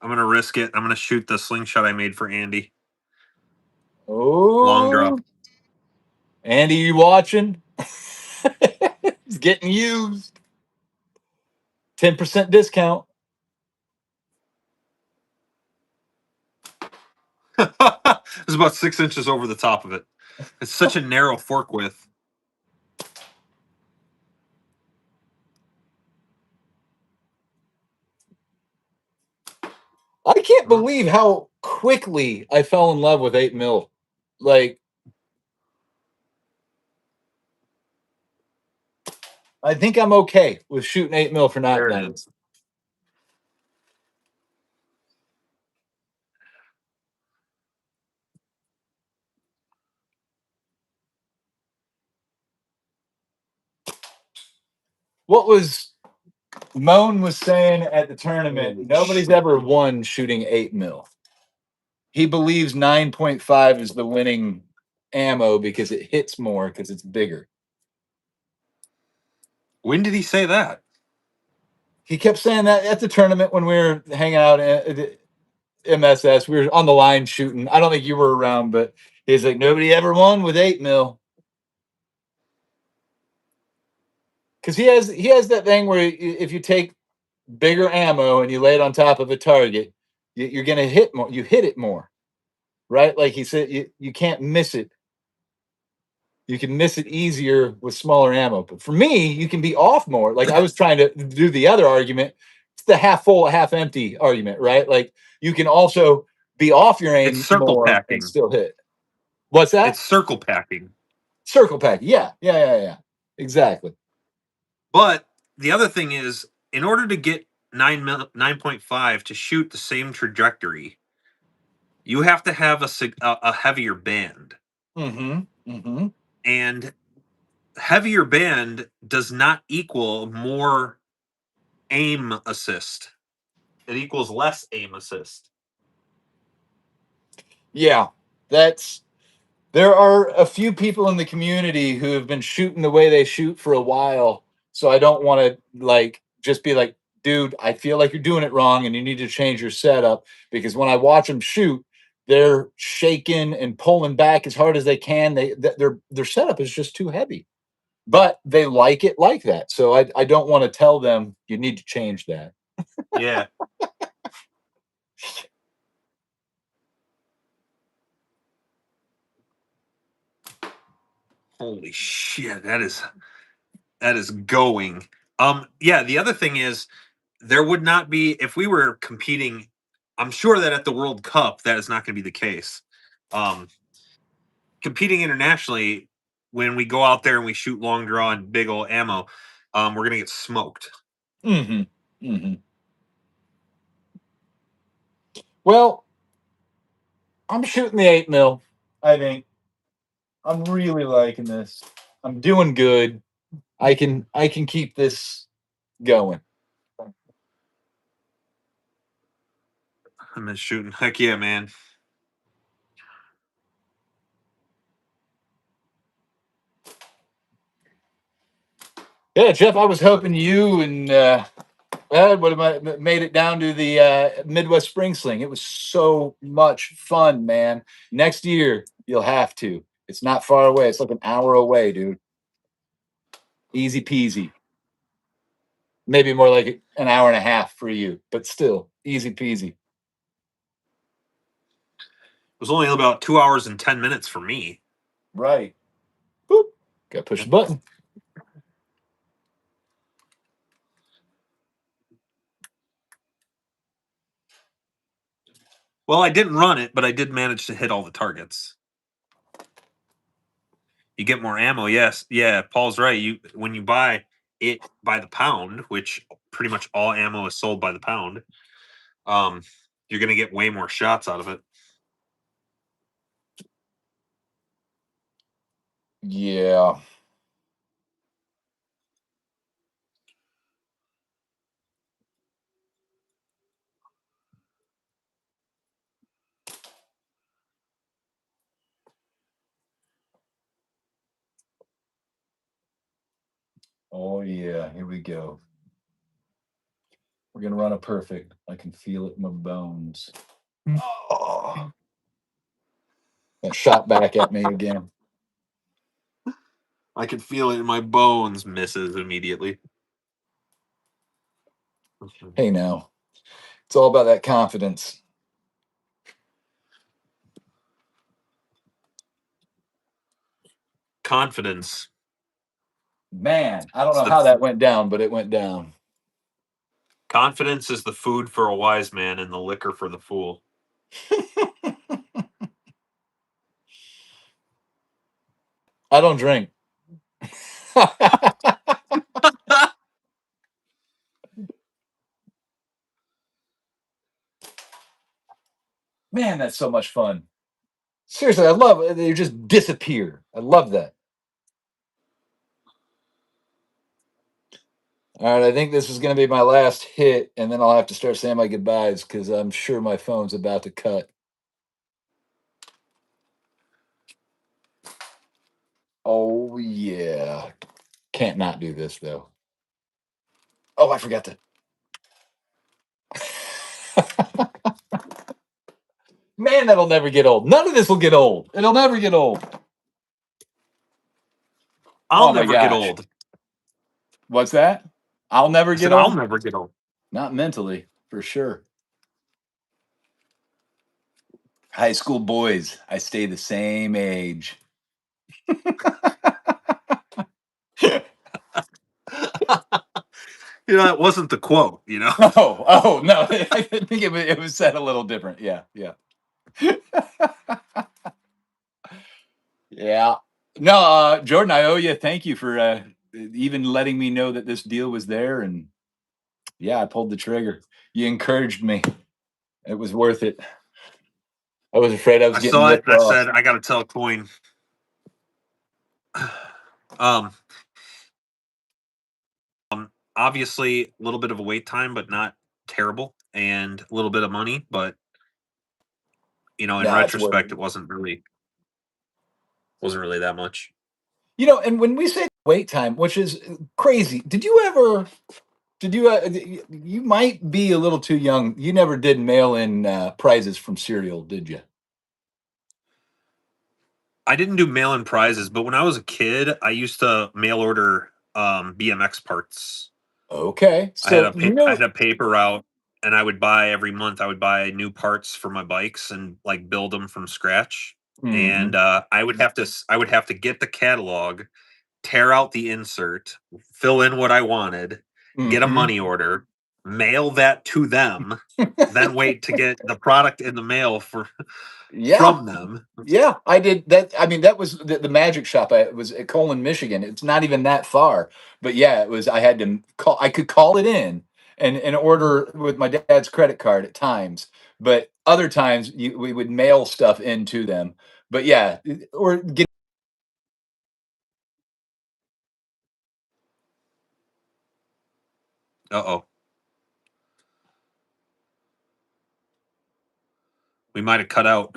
I'm gonna risk it. I'm gonna shoot the slingshot I made for Andy. Long Oh, drop. Andy, you watching? It's getting used. 10% discount. It's about 6 inches over the top of it. It's such a narrow fork width. I can't Mhm. believe how quickly I fell in love with 8 mil. Like, I think I'm okay with shooting 8 mil for There it knockdowns. is. What was Moan was saying at the tournament? Holy Nobody's shit. ever won shooting 8 mil. He believes 9.5 is the winning ammo because it hits more because it's bigger. When did he say that? He kept saying that at the tournament when we were hanging out at MSS. We were on the line shooting. I don't think you were around, but he's like, nobody ever won with 8 mil. Because he has that thing where if you take bigger ammo and you lay it on top of a target, you're gonna hit more. You hit it more, right? Like he said, you can't miss it. You can miss it easier with smaller ammo. But for me, you can be off more. Like I was trying to do the other argument. It's the half full, half empty argument, right? Like you can also be off your It's aim circle more and packing. still hit. What's It's that? circle packing. Circle pack. Yeah, yeah, yeah, yeah. Exactly. But the other thing is, in order to get 9.5 to shoot the same trajectory, you have to have a heavier band, Mm-hmm. Mm-hmm. and heavier band does not equal more aim assist. It equals less aim assist. Yeah. That's There are a few people in the community who have been shooting the way they shoot for a while. So I don't want to like just be like, dude, I feel like you're doing it wrong and you need to change your setup. Because when I watch them shoot, they're shaking and pulling back as hard as they can. Their setup is just too heavy, but they like it like that. So I don't want to tell them you need to change that. Yeah. Holy shit, that is going. Yeah, the other thing is there would not be if we were competing. I'm sure that at the World Cup that is not going to be the case. Um, Competing internationally, when we go out there and we shoot long draw and big old ammo, we're going to get smoked. Mm-hmm. Mm-hmm. Well, I'm shooting the 8 mil. I think I'm really liking this. I'm doing good. I can keep this going. I'm just shooting. Heck yeah, man. Yeah, Jeff, I was hoping you and Ed would have made it down to the Midwest Spring Sling. It was so much fun, man. Next year you'll have to. It's not far away. It's like an hour away, dude. Easy peasy. Maybe more like an hour and a half for you, but still easy peasy. It was only about 2 hours and 10 minutes for me. Right. Boop. Got to push the button. Well, I didn't run it, but I did manage to hit all the targets. You get more ammo. Yes, yeah. Paul's right. You when you buy it by the pound, which pretty much all ammo is sold by the pound, um, you're gonna get way more shots out of it. Yeah. Oh yeah. Here we go. We're gonna run a perfect. I can feel it in my bones. Oh, that shot back at me again. I can feel it in my bones. Misses immediately. Hey now, it's all about that confidence. Confidence. Man, I don't It's know how that went down, but it went down. confidence is the food for a wise man and the liquor for the fool. I don't drink. Man, that's so much fun. Seriously, I love it. They just disappear. I love that. All right, I think this is going to be my last hit, and then I'll have to start saying my goodbyes because I'm sure my phone's about to cut. Oh, yeah. Can't not do this, though. Oh, I forgot to. Man, that'll never get old. None of this will get old. It'll never get old. I'll Oh my never get gosh. old. What's that? I'll never I get said I'll old? never get old. Not mentally, for sure. High school boys, I stay the same age. That wasn't the quote, Oh no, I think it was said a little different. Yeah, yeah. Yeah. No, Jordan, I owe you. Thank you for even letting me know that this deal was there. And yeah, I pulled the trigger. You encouraged me. It was worth it. I was afraid I was I getting saw it ripped and I off. said, I got to tell Coin. Um, Obviously, a little bit of a wait time, but not terrible, and a little bit of money, but in No, it's worth retrospect, it. it wasn't really that much. And when we say wait time, which is crazy, did you ever? Did you? You might be a little too young. You never did mail in prizes from cereal, did you? I didn't do mail-in prizes, but when I was a kid, I used to mail order BMX parts. Okay, I had so a I had a paper route, and I would buy every month. I would buy new parts for my bikes and like build them from scratch. And Mhm, I would have to get the catalog, tear out the insert, fill in what I wanted, get a mhm. money order, mail that to them, then wait to get the product in the mail Yeah, from them. yeah, I did that. I mean, that was the magic shop. I was at Colon, Michigan. It's not even that far, but yeah, it was. I had to call. I could call it in and order with my dad's credit card at times, but other times we would mail stuff in to them. But yeah, or get. Uh-oh. We might have cut out.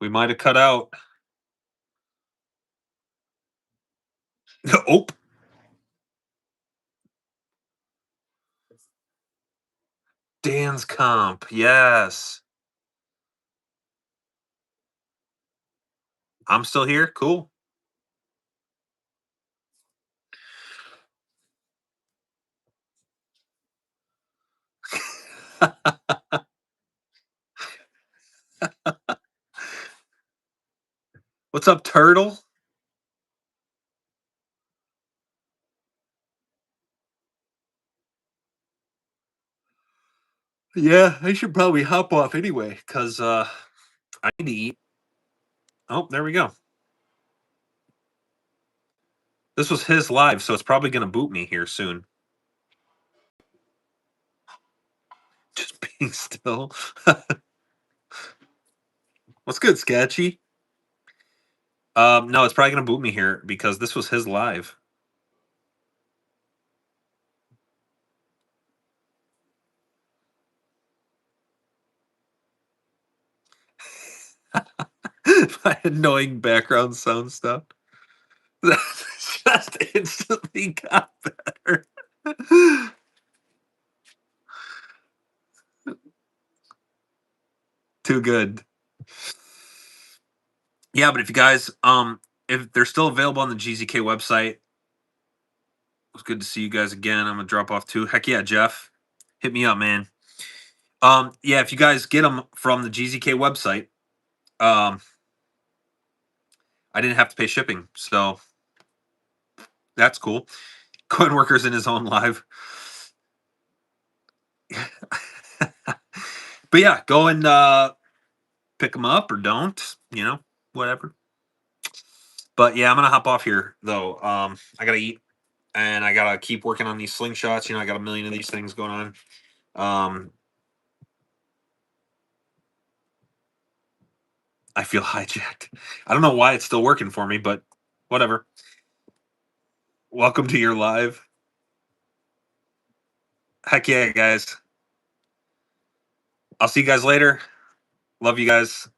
We might have cut out. Oh, Dan's comp. Yes. I'm still here. Cool. What's up, Turtle? Yeah, I should probably hop off anyway, because I need to eat. Oh, there we go. This was his live, so it's probably gonna boot me here soon. Just being still. What's good, Sketchy? No, it's probably gonna boot me here because this was his live. My annoying background sound stuff. Just instantly got better. Too good. Yeah, but if you guys, if they're still available on the GZK website, it was good to see you guys again. I'm gonna drop off too. Heck yeah, Jeff, hit me up, man. Yeah, if you guys get them from the GZK website, um, I didn't have to pay shipping, so that's cool. Coinworker's in his own live. But yeah, go and pick them up or don't, whatever. But yeah, I'm gonna hop off here though. I gotta eat and I gotta keep working on these slingshots. I got a million of these things going on. Um, I feel hijacked. I don't know why it's still working for me, but whatever. Welcome to your live. Heck yeah, guys. I'll see you guys later. Love you guys.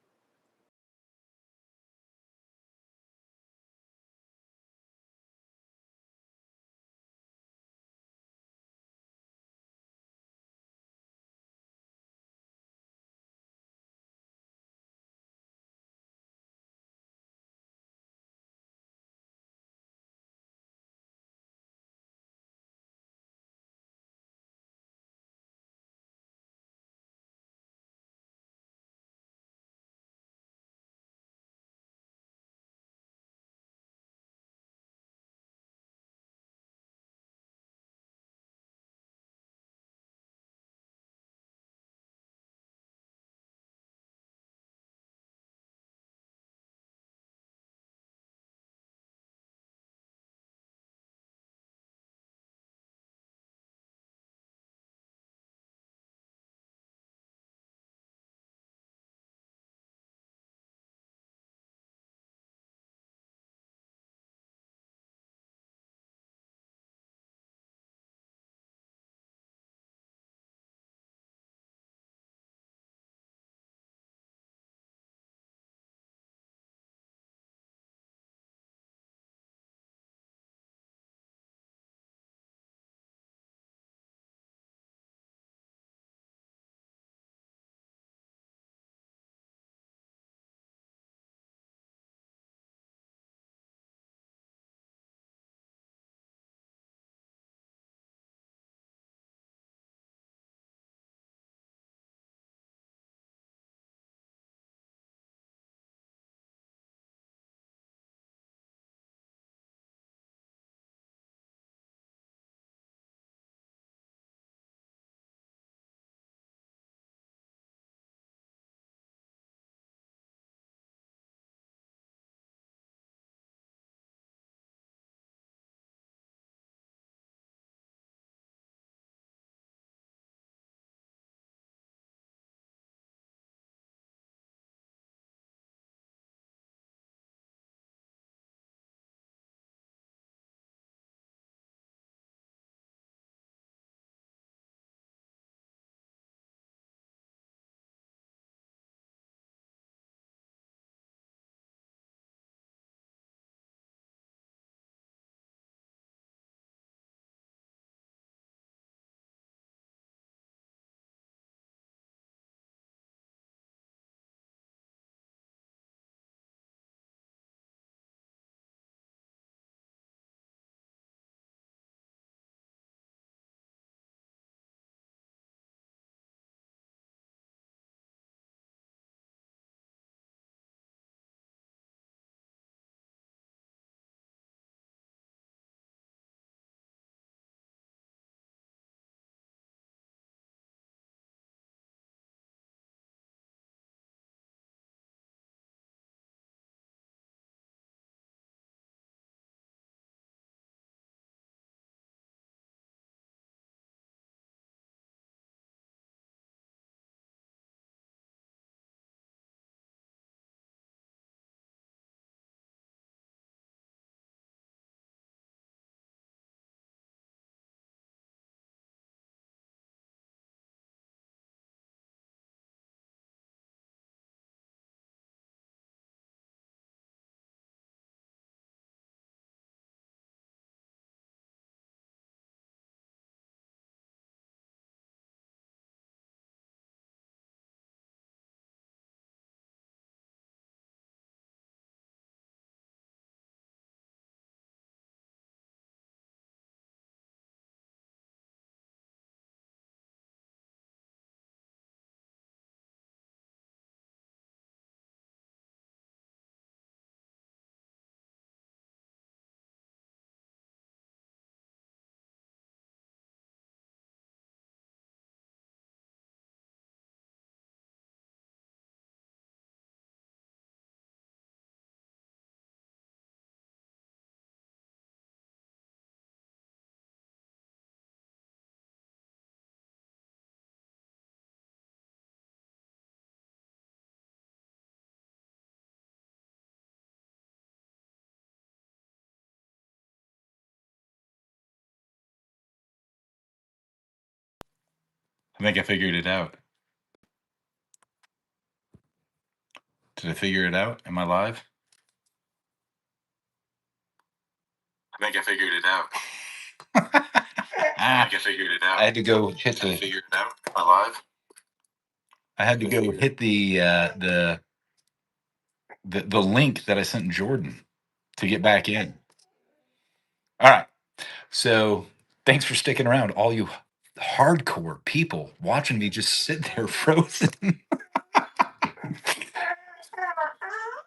I think I figured it out. Did I figure it out? Am I live? I think I figured it out. I think I figured it out. I had to go hit the. Figured it out. Am I live? I had to go hit the link that I sent Jordan to get back in. All right. So thanks for sticking around, all you hardcore people watching me just sit there frozen.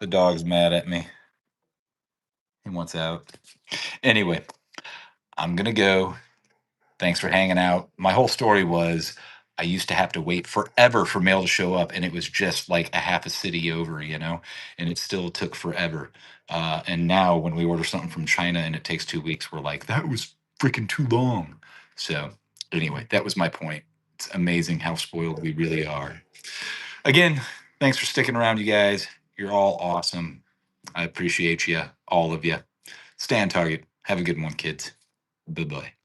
The dog's mad at me. He wants out. Anyway, I'm gonna go. Thanks for hanging out. My whole story was I used to have to wait forever for mail to show up, and it was just like a half a city over, and it still took forever. And now, when we order something from China and it takes 2 weeks, we're like, that was freaking too long. So, anyway, that was my point. It's amazing how spoiled we really are. Again, thanks for sticking around, you guys. You're all awesome. I appreciate you, all of you. Stay on target. Have a good one, kids. Bye bye.